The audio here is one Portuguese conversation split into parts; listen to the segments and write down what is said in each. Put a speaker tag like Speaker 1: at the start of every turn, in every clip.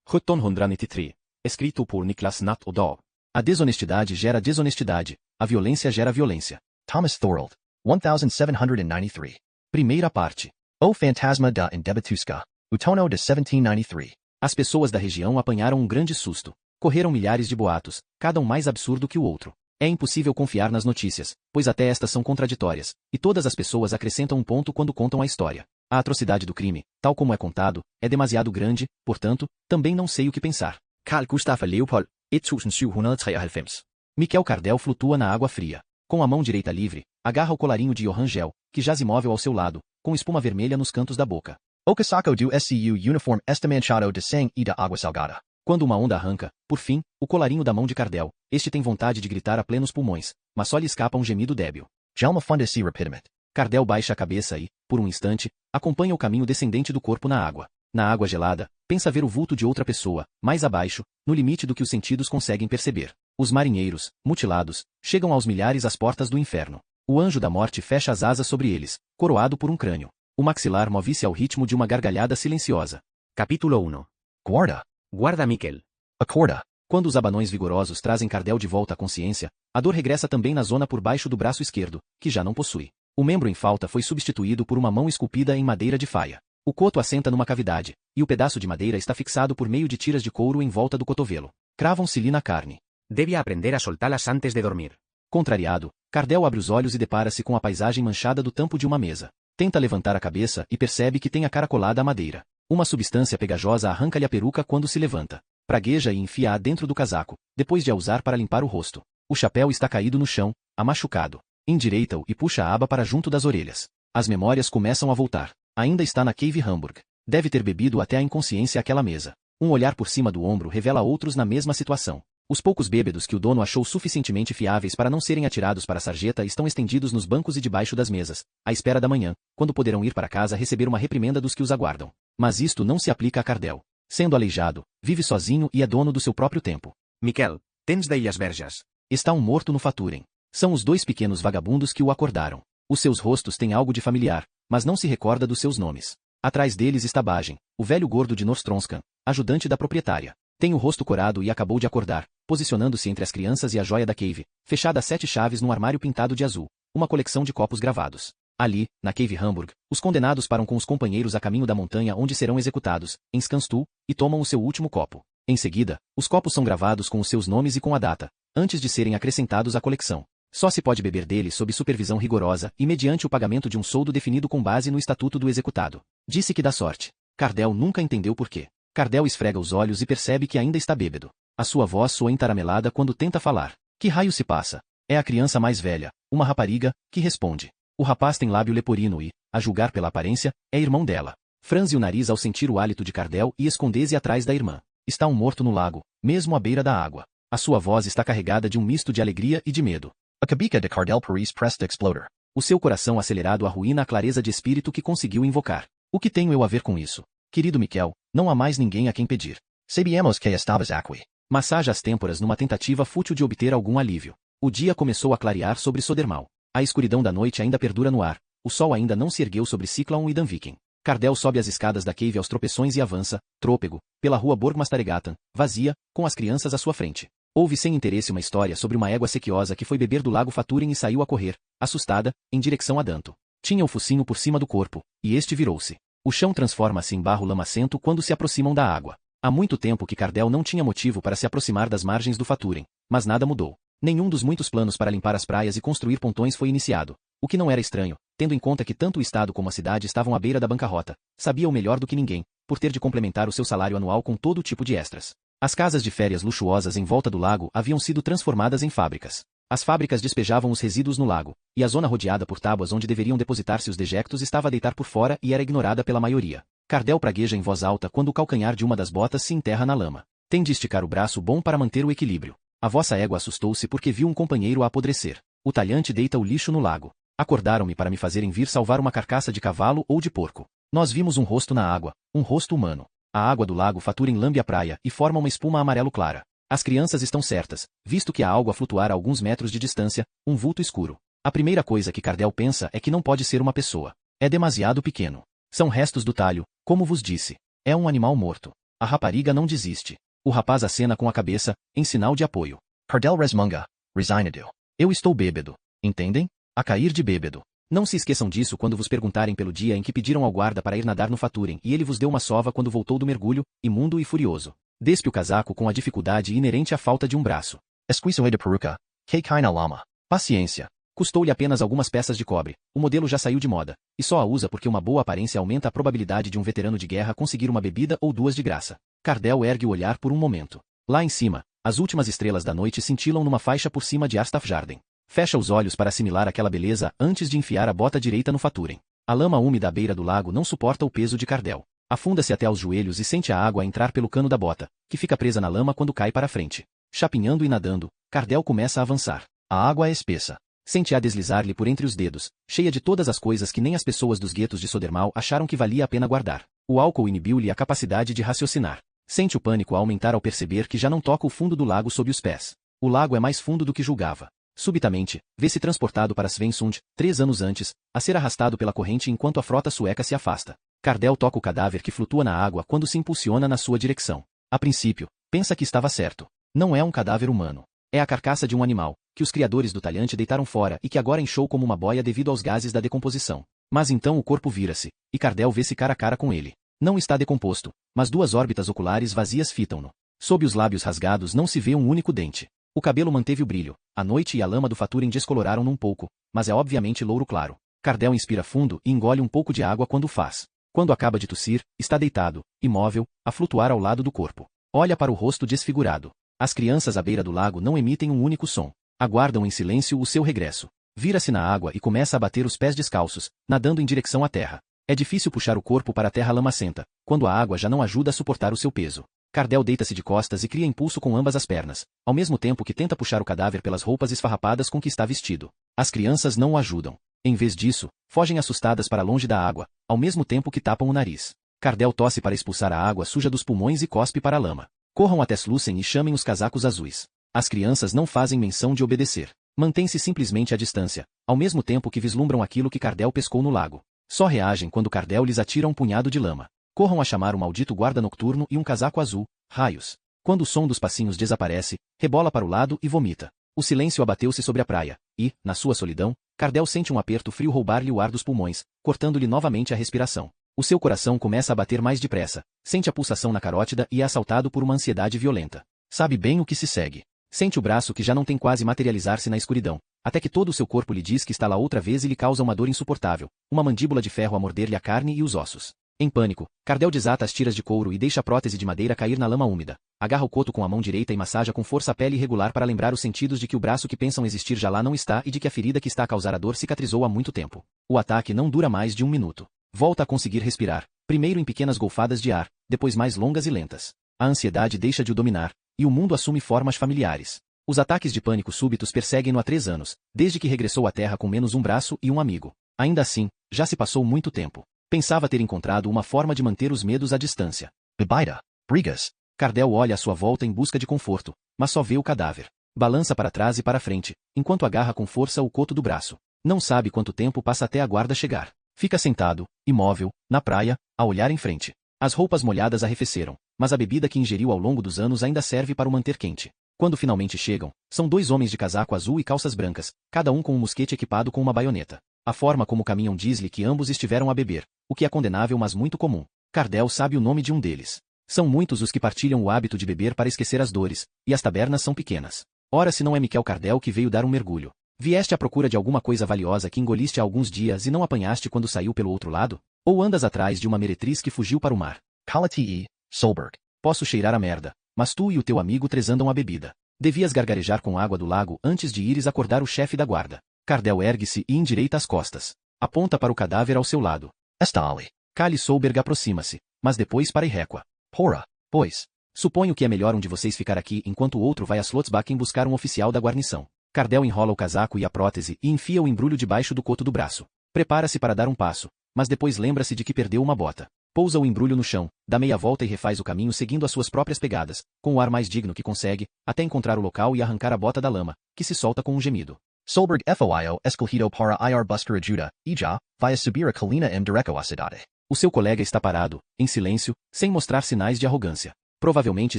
Speaker 1: 1793. Escrito por Niklas Natt och Dag. A desonestidade gera desonestidade, a violência gera violência.
Speaker 2: Thomas Thorold. 1793.
Speaker 1: Primeira parte.
Speaker 2: O Fantasma da Indebetusca. Outono de 1793.
Speaker 1: As pessoas da região apanharam um grande susto. Correram milhares de boatos, cada um mais absurdo que o outro. É impossível confiar nas notícias, pois até estas são contraditórias, e todas as pessoas acrescentam um ponto quando contam a história. A atrocidade do crime, tal como é contado, é demasiado grande, portanto, também não sei o que pensar.
Speaker 3: Carl Gustav Leopold, 1793.
Speaker 1: Miquel Cardel flutua na água fria. Com a mão direita livre, agarra o colarinho de Johann Gel, que jaz imóvel ao seu lado, com espuma vermelha nos cantos da boca.
Speaker 2: O casaco do SCU uniforme está manchado de sangue e da água salgada.
Speaker 1: Quando uma onda arranca, por fim, o colarinho da mão de Cardel, este tem vontade de gritar a plenos pulmões, mas só lhe escapa um gemido débil.
Speaker 2: Gelma funda-se rapidamente.
Speaker 1: Cardel baixa a cabeça e, por um instante, acompanha o caminho descendente do corpo na água. Na água gelada, pensa ver o vulto de outra pessoa, mais abaixo, no limite do que os sentidos conseguem perceber. Os marinheiros, mutilados, chegam aos milhares às portas do inferno. O anjo da morte fecha as asas sobre eles, coroado por um crânio. O maxilar move-se ao ritmo de uma gargalhada silenciosa.
Speaker 3: Capítulo 1.
Speaker 2: Guarda.
Speaker 3: Guarda Miquel.
Speaker 2: Acorda.
Speaker 1: Quando os abanões vigorosos trazem Cardel de volta à consciência, a dor regressa também na zona por baixo do braço esquerdo, que já não possui. O membro em falta foi substituído por uma mão esculpida em madeira de faia. O coto assenta numa cavidade, e o pedaço de madeira está fixado por meio de tiras de couro em volta do cotovelo. Cravam-se-lhe na carne.
Speaker 3: Debia aprender a soltá-las antes de dormir.
Speaker 1: Contrariado, Cardel abre os olhos e depara-se com a paisagem manchada do tampo de uma mesa. Tenta levantar a cabeça e percebe que tem a cara colada à madeira. Uma substância pegajosa arranca-lhe a peruca quando se levanta. Pragueja e enfia-a dentro do casaco, depois de a usar para limpar o rosto. O chapéu está caído no chão, amachucado. Endireita-o e puxa a aba para junto das orelhas. As memórias começam a voltar. Ainda está na Cave Hamburg. Deve ter bebido até a inconsciência àquela mesa. Um olhar por cima do ombro revela outros na mesma situação. Os poucos bêbados que o dono achou suficientemente fiáveis para não serem atirados para a sarjeta estão estendidos nos bancos e debaixo das mesas, à espera da manhã, quando poderão ir para casa receber uma reprimenda dos que os aguardam. Mas isto não se aplica a Cardel. Sendo aleijado, vive sozinho e é dono do seu próprio tempo.
Speaker 3: Miquel, tens de Ilhas Verjas.
Speaker 1: Está um morto no Faturen. São os dois pequenos vagabundos que o acordaram. Os seus rostos têm algo de familiar, mas não se recorda dos seus nomes. Atrás deles está Bajen, o velho gordo de Norstronskan, ajudante da proprietária. Tem o rosto corado e acabou de acordar, posicionando-se entre as crianças e a joia da Cave, fechada a 7 chaves num armário pintado de azul, uma coleção de copos gravados. Ali, na Cave Hamburg, os condenados param com os companheiros a caminho da montanha onde serão executados, em Skanstu, e tomam o seu último copo. Em seguida, os copos são gravados com os seus nomes e com a data, antes de serem acrescentados à coleção. Só se pode beber dele sob supervisão rigorosa e mediante o pagamento de um soldo definido com base no estatuto do executado. Disse que dá sorte. Cardel nunca entendeu por quê. Cardel esfrega os olhos e percebe que ainda está bêbado. A sua voz soa entaramelada quando tenta falar. Que raio se passa? É a criança mais velha, uma rapariga, que responde. O rapaz tem lábio leporino e, a julgar pela aparência, é irmão dela. Franze o nariz ao sentir o hálito de Cardel e esconde-se atrás da irmã. Está um morto no lago, mesmo à beira da água. A sua voz está carregada de um misto de alegria e de medo.
Speaker 2: A cabeça de Cardel Paris presta exploder.
Speaker 1: O seu coração acelerado arruína a clareza de espírito que conseguiu invocar. O que tenho eu a ver com isso? Querido Miquel, não há mais ninguém a quem pedir.
Speaker 2: Sabíamos que estavas aqui.
Speaker 1: Massaja as têmporas numa tentativa fútil de obter algum alívio. O dia começou a clarear sobre Sodermal. A escuridão da noite ainda perdura no ar. O sol ainda não se ergueu sobre Cyclaon e Danviken. Cardel sobe as escadas da Cave aos tropeções e avança, trôpego, pela rua Borgmastaregatan, vazia, com as crianças à sua frente. Ouve sem interesse uma história sobre uma égua sequiosa que foi beber do lago Faturen e saiu a correr, assustada, em direção a Danto. Tinha o focinho por cima do corpo, e este virou-se. O chão transforma-se em barro lamacento quando se aproximam da água. Há muito tempo que Cardel não tinha motivo para se aproximar das margens do Faturen, mas nada mudou. Nenhum dos muitos planos para limpar as praias e construir pontões foi iniciado, o que não era estranho, tendo em conta que tanto o Estado como a cidade estavam à beira da bancarrota. Sabia-o melhor do que ninguém, por ter de complementar o seu salário anual com todo tipo de extras. As casas de férias luxuosas em volta do lago haviam sido transformadas em fábricas. As fábricas despejavam os resíduos no lago, e a zona rodeada por tábuas onde deveriam depositar-se os dejectos estava a deitar por fora e era ignorada pela maioria. Cardel pragueja em voz alta quando o calcanhar de uma das botas se enterra na lama. Tem de esticar o braço bom para manter o equilíbrio. A vossa égua assustou-se porque viu um companheiro a apodrecer. O talhante deita o lixo no lago. Acordaram-me para me fazerem vir salvar uma carcaça de cavalo ou de porco. Nós vimos um rosto na água, um rosto humano. A água do lago Faturen lambe a praia e forma uma espuma amarelo clara. As crianças estão certas, visto que há algo a flutuar a alguns metros de distância, um vulto escuro. A primeira coisa que Cardel pensa é que não pode ser uma pessoa. É demasiado pequeno. São restos do talho, como vos disse. É um animal morto. A rapariga não desiste. O rapaz acena com a cabeça, em sinal de apoio.
Speaker 2: Cardell resmunga, resignado.
Speaker 1: Eu estou bêbado. Entendem? A cair de bêbado. Não se esqueçam disso quando vos perguntarem pelo dia em que pediram ao guarda para ir nadar no Faturen e ele vos deu uma sova quando voltou do mergulho, imundo e furioso. Despe o casaco com a dificuldade inerente à falta de um braço.
Speaker 2: Esquizoe de peruca, que cai na lama.
Speaker 1: Paciência. Custou-lhe apenas algumas peças de cobre. O modelo já saiu de moda, e só a usa porque uma boa aparência aumenta a probabilidade de um veterano de guerra conseguir uma bebida ou duas de graça. Cardell ergue o olhar por um momento. Lá em cima, as últimas estrelas da noite cintilam numa faixa por cima de Arstafjarden. Fecha os olhos para assimilar aquela beleza antes de enfiar a bota direita no Faturen. A lama úmida à beira do lago não suporta o peso de Cardell. Afunda-se até aos joelhos e sente a água entrar pelo cano da bota, que fica presa na lama quando cai para frente. Chapinhando e nadando, Cardell começa a avançar. A água é espessa. Sente-a deslizar-lhe por entre os dedos, cheia de todas as coisas que nem as pessoas dos guetos de Sodermal acharam que valia a pena guardar. O álcool inibiu-lhe a capacidade de raciocinar. Sente o pânico a aumentar ao perceber que já não toca o fundo do lago sob os pés. O lago é mais fundo do que julgava. Subitamente, vê-se transportado para Svensund, 3 anos antes, a ser arrastado pela corrente enquanto a frota sueca se afasta. Cardell toca o cadáver que flutua na água quando se impulsiona na sua direção. A princípio, pensa que estava certo. Não é um cadáver humano. É a carcaça de um animal, que os criadores do talhante deitaram fora e que agora inchou como uma boia devido aos gases da decomposição. Mas então o corpo vira-se, e Cardell vê-se cara a cara com ele. Não está decomposto, mas 2 órbitas oculares vazias fitam-no. Sob os lábios rasgados não se vê um único dente. O cabelo manteve o brilho, a noite e a lama do Faturen descoloraram-no um pouco, mas é obviamente louro claro. Cardell inspira fundo e engole um pouco de água quando o faz. Quando acaba de tossir, está deitado, imóvel, a flutuar ao lado do corpo. Olha para o rosto desfigurado. As crianças à beira do lago não emitem um único som. Aguardam em silêncio o seu regresso. Vira-se na água e começa a bater os pés descalços, nadando em direção à terra. É difícil puxar o corpo para a terra lamacenta, quando a água já não ajuda a suportar o seu peso. Cardell deita-se de costas e cria impulso com ambas as pernas, ao mesmo tempo que tenta puxar o cadáver pelas roupas esfarrapadas com que está vestido. As crianças não o ajudam. Em vez disso, fogem assustadas para longe da água, ao mesmo tempo que tapam o nariz. Cardell tosse para expulsar a água suja dos pulmões e cospe para a lama. Corram até Slussen e chamem os casacos azuis. As crianças não fazem menção de obedecer. Mantêm-se simplesmente à distância, ao mesmo tempo que vislumbram aquilo que Cardell pescou no lago. Só reagem quando Cardell lhes atira um punhado de lama. Corram a chamar o maldito guarda nocturno e um casaco azul, raios. Quando o som dos passinhos desaparece, rebola para o lado e vomita. O silêncio abateu-se sobre a praia, e, na sua solidão, Cardell sente um aperto frio roubar-lhe o ar dos pulmões, cortando-lhe novamente a respiração. O seu coração começa a bater mais depressa, sente a pulsação na carótida e é assaltado por uma ansiedade violenta. Sabe bem o que se segue. Sente o braço que já não tem quase materializar-se na escuridão, até que todo o seu corpo lhe diz que está lá outra vez e lhe causa uma dor insuportável, uma mandíbula de ferro a morder-lhe a carne e os ossos. Em pânico, Cardell desata as tiras de couro e deixa a prótese de madeira cair na lama úmida. Agarra o coto com a mão direita e massaja com força a pele irregular para lembrar os sentidos de que o braço que pensam existir já lá não está e de que a ferida que está a causar a dor cicatrizou há muito tempo. O ataque não dura mais de 1 minuto. Volta a conseguir respirar, primeiro em pequenas golfadas de ar, depois mais longas e lentas. A ansiedade deixa de o dominar, e o mundo assume formas familiares. Os ataques de pânico súbitos perseguem-no há 3 anos, desde que regressou à Terra com menos um braço e um amigo. Ainda assim, já se passou muito tempo. Pensava ter encontrado uma forma de manter os medos à distância.
Speaker 2: Bebaida, brigas.
Speaker 1: Cardell olha à sua volta em busca de conforto, mas só vê o cadáver. Balança para trás e para frente, enquanto agarra com força o coto do braço. Não sabe quanto tempo passa até a guarda chegar. Fica sentado, imóvel, na praia, a olhar em frente. As roupas molhadas arrefeceram, mas a bebida que ingeriu ao longo dos anos ainda serve para o manter quente. Quando finalmente chegam, são 2 homens de casaco azul e calças brancas, cada um com um mosquete equipado com uma baioneta. A forma como caminham diz-lhe que ambos estiveram a beber, o que é condenável mas muito comum. Cardell sabe o nome de um deles. São muitos os que partilham o hábito de beber para esquecer as dores, e as tabernas são pequenas. Ora se não é Miquel Cardell que veio dar um mergulho. Vieste à procura de alguma coisa valiosa que engoliste há alguns dias e não apanhaste quando saiu pelo outro lado? Ou andas atrás de uma meretriz que fugiu para o mar?
Speaker 2: Cala-te, Solberg.
Speaker 1: Posso cheirar a merda, mas tu e o teu amigo tresandam a bebida. Devias gargarejar com água do lago antes de ires acordar o chefe da guarda. Cardell ergue-se e endireita as costas. Aponta para o cadáver ao seu lado.
Speaker 2: Está ali.
Speaker 1: Cale Solberg aproxima-se, mas depois para Irréqua.
Speaker 2: Porra,
Speaker 1: Pois. Suponho que é melhor um de vocês ficar aqui enquanto o outro vai a Slotsbacken buscar um oficial da guarnição. Cardell enrola o casaco e a prótese e enfia o embrulho debaixo do coto do braço. Prepara-se para dar um passo, mas depois lembra-se de que perdeu uma bota. Pousa o embrulho no chão, dá meia volta e refaz o caminho seguindo as suas próprias pegadas, com o ar mais digno que consegue, até encontrar o local e arrancar a bota da lama, que se solta com um gemido.
Speaker 2: Solberg foio escolhido para ir buscar ajuda, e já, vai subir a colina direto à cidade.
Speaker 1: O seu colega está parado, em silêncio, sem mostrar sinais de arrogância. Provavelmente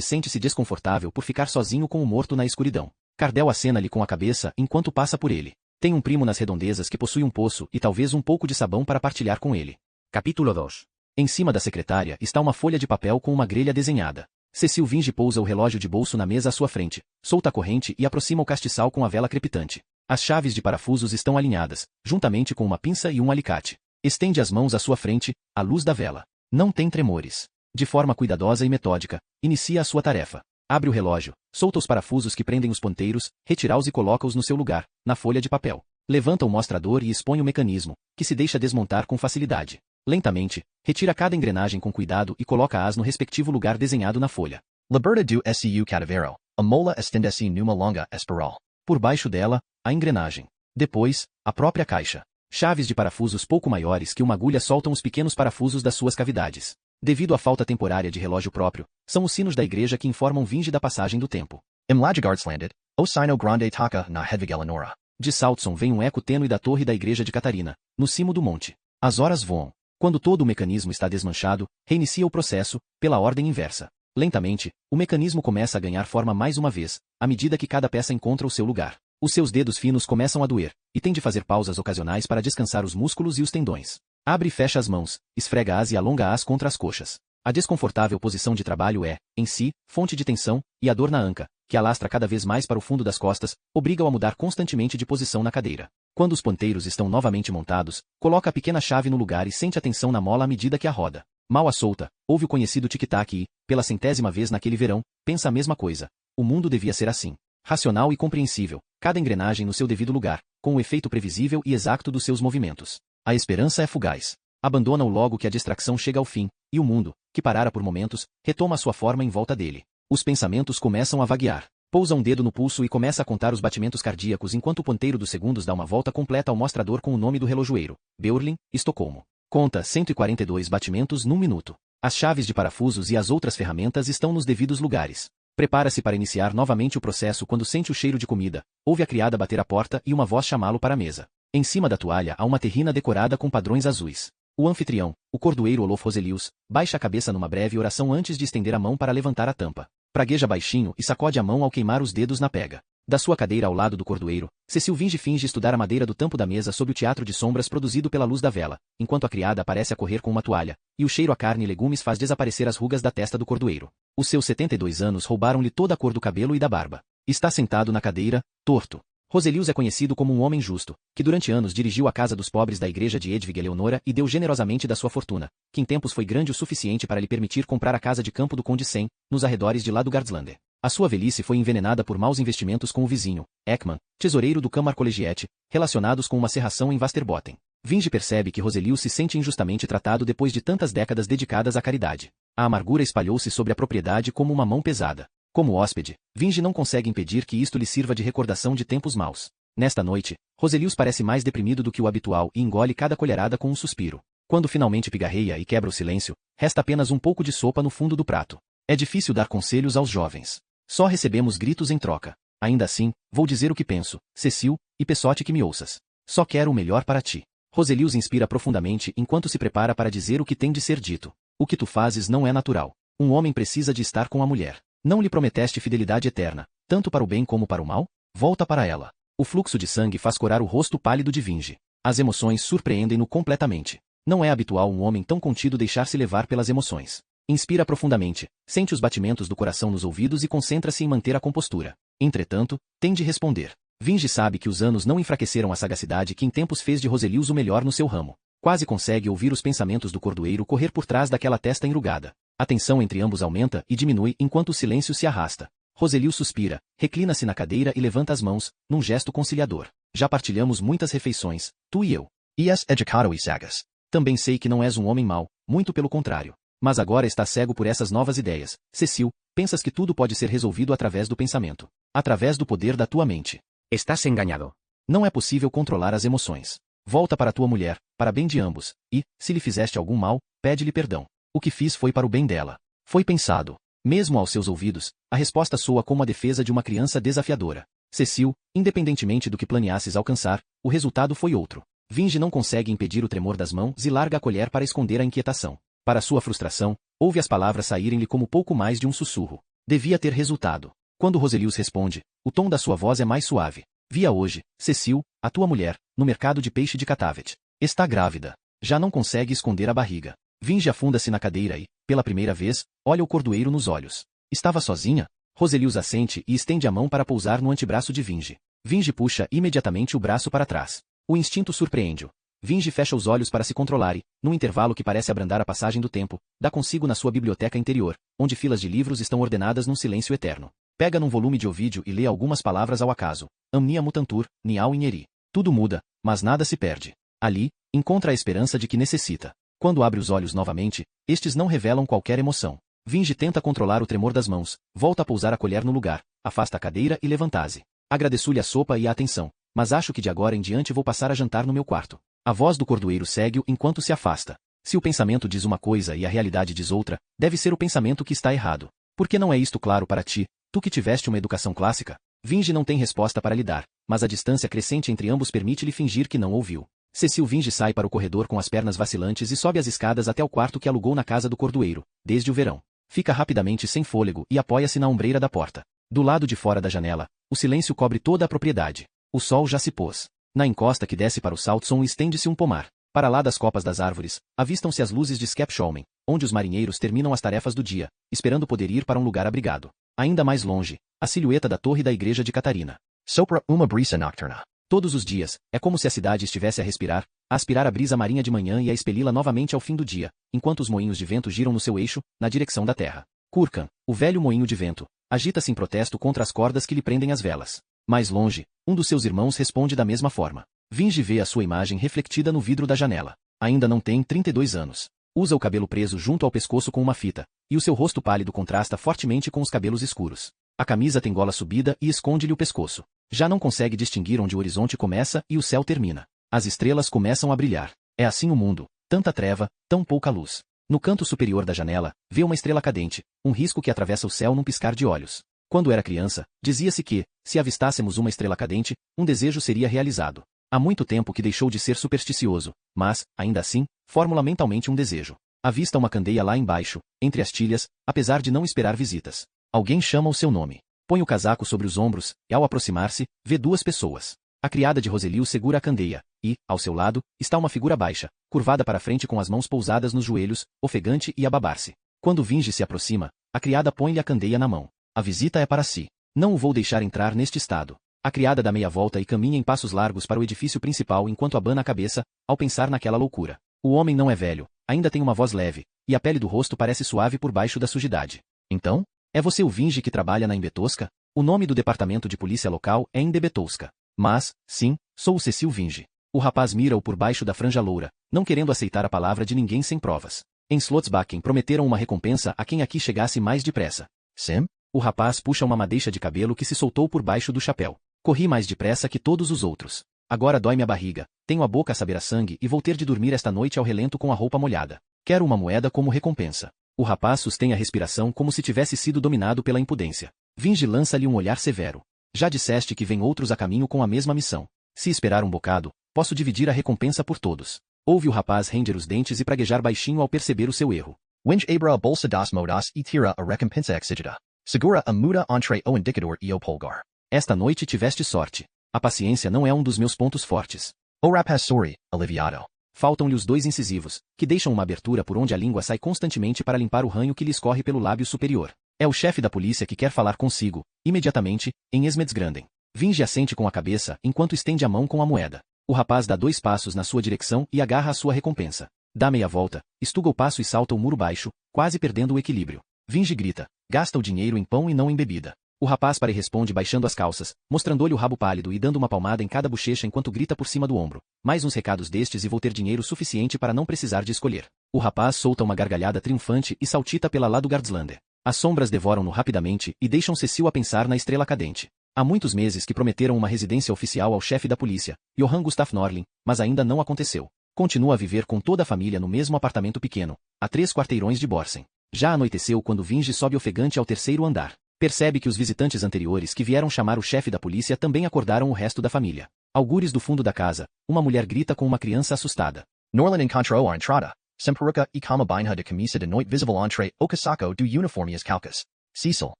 Speaker 1: sente-se desconfortável por ficar sozinho com o morto na escuridão. Cardell acena-lhe com a cabeça enquanto passa por ele. Tem um primo nas redondezas que possui um poço e talvez um pouco de sabão para partilhar com ele.
Speaker 3: Capítulo 2.
Speaker 1: Em cima da secretária está uma folha de papel com uma grelha desenhada. Cecil Vinge pousa o relógio de bolso na mesa à sua frente, solta a corrente e aproxima o castiçal com a vela crepitante. As chaves de parafusos estão alinhadas, juntamente com uma pinça e um alicate. Estende as mãos à sua frente, à luz da vela. Não tem tremores. De forma cuidadosa e metódica, inicia a sua tarefa. Abre o relógio, solta os parafusos que prendem os ponteiros, retira-os e coloca-os no seu lugar, na folha de papel. Levanta o mostrador e expõe o mecanismo, que se deixa desmontar com facilidade. Lentamente, retira cada engrenagem com cuidado e coloca-as no respectivo lugar desenhado na folha.
Speaker 2: Liberta do SCU Cadavero, a mola estende-se numa longa espiral.
Speaker 1: Por baixo dela, a engrenagem. Depois, a própria caixa. Chaves de parafusos pouco maiores que uma agulha soltam os pequenos parafusos das suas cavidades. Devido à falta temporária de relógio próprio, são os sinos da igreja que informam Vinge da passagem do tempo.
Speaker 2: Imlagigardslandet, o sino grande taka na Hedvig Eleonora.
Speaker 1: De Saltson vem um eco tênue da torre da igreja de Catarina, no cimo do monte. As horas voam. Quando todo o mecanismo está desmanchado, reinicia o processo, pela ordem inversa. Lentamente, o mecanismo começa a ganhar forma mais uma vez, à medida que cada peça encontra o seu lugar. Os seus dedos finos começam a doer, e tem de fazer pausas ocasionais para descansar os músculos e os tendões. Abre e fecha as mãos, esfrega-as e alonga-as contra as coxas. A desconfortável posição de trabalho é, em si, fonte de tensão, e a dor na anca, que alastra cada vez mais para o fundo das costas, obriga-o a mudar constantemente de posição na cadeira. Quando os ponteiros estão novamente montados, coloca a pequena chave no lugar e sente a tensão na mola à medida que a roda. Mal a solta, ouve o conhecido tic-tac e, pela 100ª vez naquele verão, pensa a mesma coisa. O mundo devia ser assim. Racional e compreensível, cada engrenagem no seu devido lugar, com o efeito previsível e exato dos seus movimentos. A esperança é fugaz. Abandona-o logo que a distração chega ao fim, e o mundo, que parara por momentos, retoma a sua forma em volta dele. Os pensamentos começam a vaguear. Pousa um dedo no pulso e começa a contar os batimentos cardíacos enquanto o ponteiro dos segundos dá uma volta completa ao mostrador com o nome do relojoeiro, Beurlin, Estocolmo. Conta 142 batimentos num minuto. As chaves de parafusos e as outras ferramentas estão nos devidos lugares. Prepara-se para iniciar novamente o processo quando sente o cheiro de comida, ouve a criada bater a porta e uma voz chamá-lo para a mesa. Em cima da toalha há uma terrina decorada com padrões azuis. O anfitrião, o cordoeiro Olof Roselius, baixa a cabeça numa breve oração antes de estender a mão para levantar a tampa. Pragueja baixinho e sacode a mão ao queimar os dedos na pega. Da sua cadeira ao lado do cordoeiro, Cecil Vinge finge estudar a madeira do tampo da mesa sob o teatro de sombras produzido pela luz da vela, enquanto a criada aparece a correr com uma toalha, e o cheiro a carne e legumes faz desaparecer as rugas da testa do cordoeiro. Os seus 72 anos roubaram-lhe toda a cor do cabelo e da barba. Está sentado na cadeira, torto. Roselius é conhecido como um homem justo, que durante anos dirigiu a casa dos pobres da igreja de Hedvig Eleonora e deu generosamente da sua fortuna, que em tempos foi grande o suficiente para lhe permitir comprar a casa de campo do Conde Sen, nos arredores de Ladugardslande. A sua velhice foi envenenada por maus investimentos com o vizinho, Ekman, tesoureiro do Kammarkollegiet, relacionados com uma serração em Västerbotten. Vinge percebe que Roselius se sente injustamente tratado depois de tantas décadas dedicadas à caridade. A amargura espalhou-se sobre a propriedade como uma mão pesada. Como hóspede, Vinge não consegue impedir que isto lhe sirva de recordação de tempos maus. Nesta noite, Roselius parece mais deprimido do que o habitual e engole cada colherada com um suspiro. Quando finalmente pigarreia e quebra o silêncio, resta apenas um pouco de sopa no fundo do prato. É difícil dar conselhos aos jovens. Só recebemos gritos em troca. Ainda assim, vou dizer o que penso, Cecil, e peçote que me ouças. Só quero o melhor para ti. Roselius inspira profundamente enquanto se prepara para dizer o que tem de ser dito. O que tu fazes não é natural. Um homem precisa de estar com a mulher. Não lhe prometeste fidelidade eterna, tanto para o bem como para o mal? Volta para ela. O fluxo de sangue faz corar o rosto pálido de Vinge. As emoções surpreendem-no completamente. Não é habitual um homem tão contido deixar-se levar pelas emoções. Inspira profundamente, sente os batimentos do coração nos ouvidos e concentra-se em manter a compostura. Entretanto, tem de responder. Vinge sabe que os anos não enfraqueceram a sagacidade que em tempos fez de Roselius o melhor no seu ramo. Quase consegue ouvir os pensamentos do cordoeiro correr por trás daquela testa enrugada. A tensão entre ambos aumenta e diminui enquanto o silêncio se arrasta. Roselius suspira, reclina-se na cadeira e levanta as mãos, num gesto conciliador. Já partilhamos muitas refeições, tu e eu.
Speaker 2: Es educado e sagas.
Speaker 1: Também sei que não és um homem mau, muito pelo contrário. Mas agora estás cego por essas novas ideias. Cecil, pensas que tudo pode ser resolvido através do pensamento. Através do poder da tua mente.
Speaker 3: Estás engañado.
Speaker 1: Não é possível controlar as emoções. Volta para tua mulher, para bem de ambos, e, se lhe fizeste algum mal, pede-lhe perdão. O que fiz foi para o bem dela. Foi pensado. Mesmo aos seus ouvidos, a resposta soa como a defesa de uma criança desafiadora. Cecil, independentemente do que planeasses alcançar, o resultado foi outro. Vinge não consegue impedir o tremor das mãos e larga a colher para esconder a inquietação. Para sua frustração, ouve as palavras saírem-lhe como pouco mais de um sussurro. Devia ter resultado. Quando Roselius responde, o tom da sua voz é mais suave. Via hoje, Cecil, a tua mulher, no mercado de peixe de Catavet. Está grávida. Já não consegue esconder a barriga. Vinge afunda-se na cadeira e, pela primeira vez, olha o cordoeiro nos olhos. Estava sozinha? Roselius assente e estende a mão para pousar no antebraço de Vinge. Vinge puxa imediatamente o braço para trás. O instinto surpreende-o. Vinge fecha os olhos para se controlar e, num intervalo que parece abrandar a passagem do tempo, dá consigo na sua biblioteca interior, onde filas de livros estão ordenadas num silêncio eterno. Pega num volume de Ovídio e lê algumas palavras ao acaso. Amnia mutantur, nial inheri. Tudo muda, mas nada se perde. Ali, encontra a esperança de que necessita. Quando abre os olhos novamente, estes não revelam qualquer emoção. Vinge tenta controlar o tremor das mãos, volta a pousar a colher no lugar, afasta a cadeira e levanta-se. Agradeço-lhe a sopa e a atenção, mas acho que de agora em diante vou passar a jantar no meu quarto. A voz do cordoeiro segue-o enquanto se afasta. Se o pensamento diz uma coisa e a realidade diz outra, deve ser o pensamento que está errado. Por que não é isto claro para ti, tu que tiveste uma educação clássica? Vinge não tem resposta para lhe dar, mas a distância crescente entre ambos permite-lhe fingir que não ouviu. Cecil Vinge sai para o corredor com as pernas vacilantes e sobe as escadas até o quarto que alugou na casa do cordoeiro, desde o verão. Fica rapidamente sem fôlego e apoia-se na ombreira da porta. Do lado de fora da janela, o silêncio cobre toda a propriedade. O sol já se pôs. Na encosta que desce para o Saltson estende-se um pomar. Para lá das copas das árvores, avistam-se as luzes de Skepsholmen, onde os marinheiros terminam as tarefas do dia, esperando poder ir para um lugar abrigado. Ainda mais longe, a silhueta da torre da igreja de Catarina.
Speaker 2: Sopra uma brisa nocturna.
Speaker 1: Todos os dias, é como se a cidade estivesse a aspirar a brisa marinha de manhã e a expeli-la novamente ao fim do dia, enquanto os moinhos de vento giram no seu eixo, na direção da terra. Kurkan, o velho moinho de vento, agita-se em protesto contra as cordas que lhe prendem as velas. Mais longe, um dos seus irmãos responde da mesma forma. Vinge vê a sua imagem refletida no vidro da janela. Ainda não tem 32 anos. Usa o cabelo preso junto ao pescoço com uma fita, e o seu rosto pálido contrasta fortemente com os cabelos escuros. A camisa tem gola subida e esconde-lhe o pescoço. Já não consegue distinguir onde o horizonte começa e o céu termina. As estrelas começam a brilhar. É assim o mundo, tanta treva, tão pouca luz. No canto superior da janela, vê uma estrela cadente, um risco que atravessa o céu num piscar de olhos. Quando era criança, dizia-se que, se avistássemos uma estrela cadente, um desejo seria realizado. Há muito tempo que deixou de ser supersticioso, mas, ainda assim, formula mentalmente um desejo. Avista uma candeia lá embaixo, entre as tilhas, apesar de não esperar visitas. Alguém chama o seu nome. Põe o casaco sobre os ombros, e ao aproximar-se, vê duas pessoas. A criada de Roselius segura a candeia, e, ao seu lado, está uma figura baixa, curvada para frente com as mãos pousadas nos joelhos, ofegante e a babar-se. Quando Vinge se aproxima, a criada põe-lhe a candeia na mão. A visita é para si. Não o vou deixar entrar neste estado. A criada dá meia volta e caminha em passos largos para o edifício principal enquanto abana a cabeça, ao pensar naquela loucura. O homem não é velho, ainda tem uma voz leve, e a pele do rosto parece suave por baixo da sujidade. Então? É você o Vinge que trabalha na Imbetosca? O nome do departamento de polícia local é Indebetosca. Mas, sim, sou o Cecil Vinge. O rapaz mira-o por baixo da franja loura, não querendo aceitar a palavra de ninguém sem provas. Em Slotsbacken prometeram uma recompensa a quem aqui chegasse mais depressa.
Speaker 2: Sim?
Speaker 1: O rapaz puxa uma madeixa de cabelo que se soltou por baixo do chapéu. Corri mais depressa que todos os outros. Agora dói-me a barriga, tenho a boca a saber a sangue e vou ter de dormir esta noite ao relento com a roupa molhada. Quero uma moeda como recompensa. O rapaz sustém a respiração como se tivesse sido dominado pela impudência. Vinge lança-lhe um olhar severo. Já disseste que vem outros a caminho com a mesma missão. Se esperar um bocado, posso dividir a recompensa por todos. Ouve o rapaz ranger os dentes e praguejar baixinho ao perceber o seu erro.
Speaker 2: Winge abra a bolsa das modas e tira a recompensa exigida. Segura a muda entre o indicador e o polgar.
Speaker 1: Esta noite tiveste sorte. A paciência não é um dos meus pontos fortes.
Speaker 2: O rapaz sorri, aliviado.
Speaker 1: Faltam-lhe os dois incisivos, que deixam uma abertura por onde a língua sai constantemente para limpar o ranho que lhe escorre pelo lábio superior. É o chefe da polícia que quer falar consigo, imediatamente, em Esmedsgranden. Vinge assente com a cabeça enquanto estende a mão com a moeda. O rapaz dá 2 passos na sua direção e agarra a sua recompensa. Dá meia volta, estuga o passo e salta o muro baixo, quase perdendo o equilíbrio. Vinge grita, gasta o dinheiro em pão e não em bebida. O rapaz responde baixando as calças, mostrando-lhe o rabo pálido e dando uma palmada em cada bochecha enquanto grita por cima do ombro. Mais uns recados destes e vou ter dinheiro suficiente para não precisar de escolher. O rapaz solta uma gargalhada triunfante e saltita pela lá do Gardslander. As sombras devoram-no rapidamente e deixam Cecil a pensar na estrela cadente. Há muitos meses que prometeram uma residência oficial ao chefe da polícia, Johann Gustaf Norlin, mas ainda não aconteceu. Continua a viver com toda a família no mesmo apartamento pequeno, a 3 quarteirões de Borsen. Já anoiteceu quando Vinge sobe ofegante ao 3º andar. Percebe que os visitantes anteriores que vieram chamar o chefe da polícia também acordaram o resto da família. Algures do fundo da casa, uma mulher grita com uma criança assustada.
Speaker 2: Norlin encontrou a entrada. Semperuca e cama bainha de camisa de noite visible entre o casaco do uniforme as calcas. Cecil.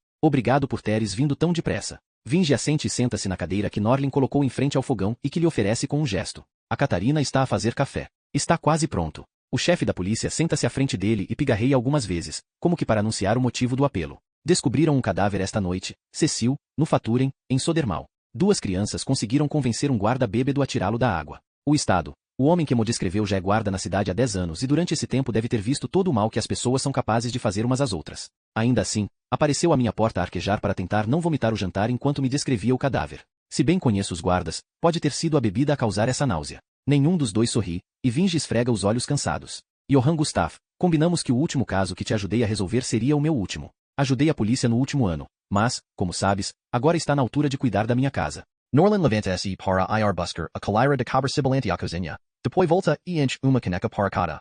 Speaker 1: Obrigado por teres vindo tão depressa. Vinge assente e senta-se na cadeira que Norlin colocou em frente ao fogão e que lhe oferece com um gesto. A Catarina está a fazer café. Está quase pronto. O chefe da polícia senta-se à frente dele e pigarreia algumas vezes, como que para anunciar o motivo do apelo. Descobriram um cadáver esta noite, Cecil, no Faturen, em Sodermal. 2 crianças conseguiram convencer um guarda bêbado a tirá-lo da água. O Estado, o homem que Mo descreveu já é guarda na cidade há 10 anos e durante esse tempo deve ter visto todo o mal que as pessoas são capazes de fazer umas às outras. Ainda assim, apareceu à minha porta a arquejar para tentar não vomitar o jantar enquanto me descrevia o cadáver. Se bem conheço os guardas, pode ter sido a bebida a causar essa náusea. Nenhum dos dois sorri, e Vinge esfrega os olhos cansados. Johann Gustav, combinamos que o último caso que te ajudei a resolver seria o meu último. Ajudei a polícia no último ano, mas, como sabes, agora está na altura de cuidar da minha casa.
Speaker 2: Norlin levanta-se para ir buscar a caleira de cabercibilante à cozinha. Depois volta e enche uma caneca para cada.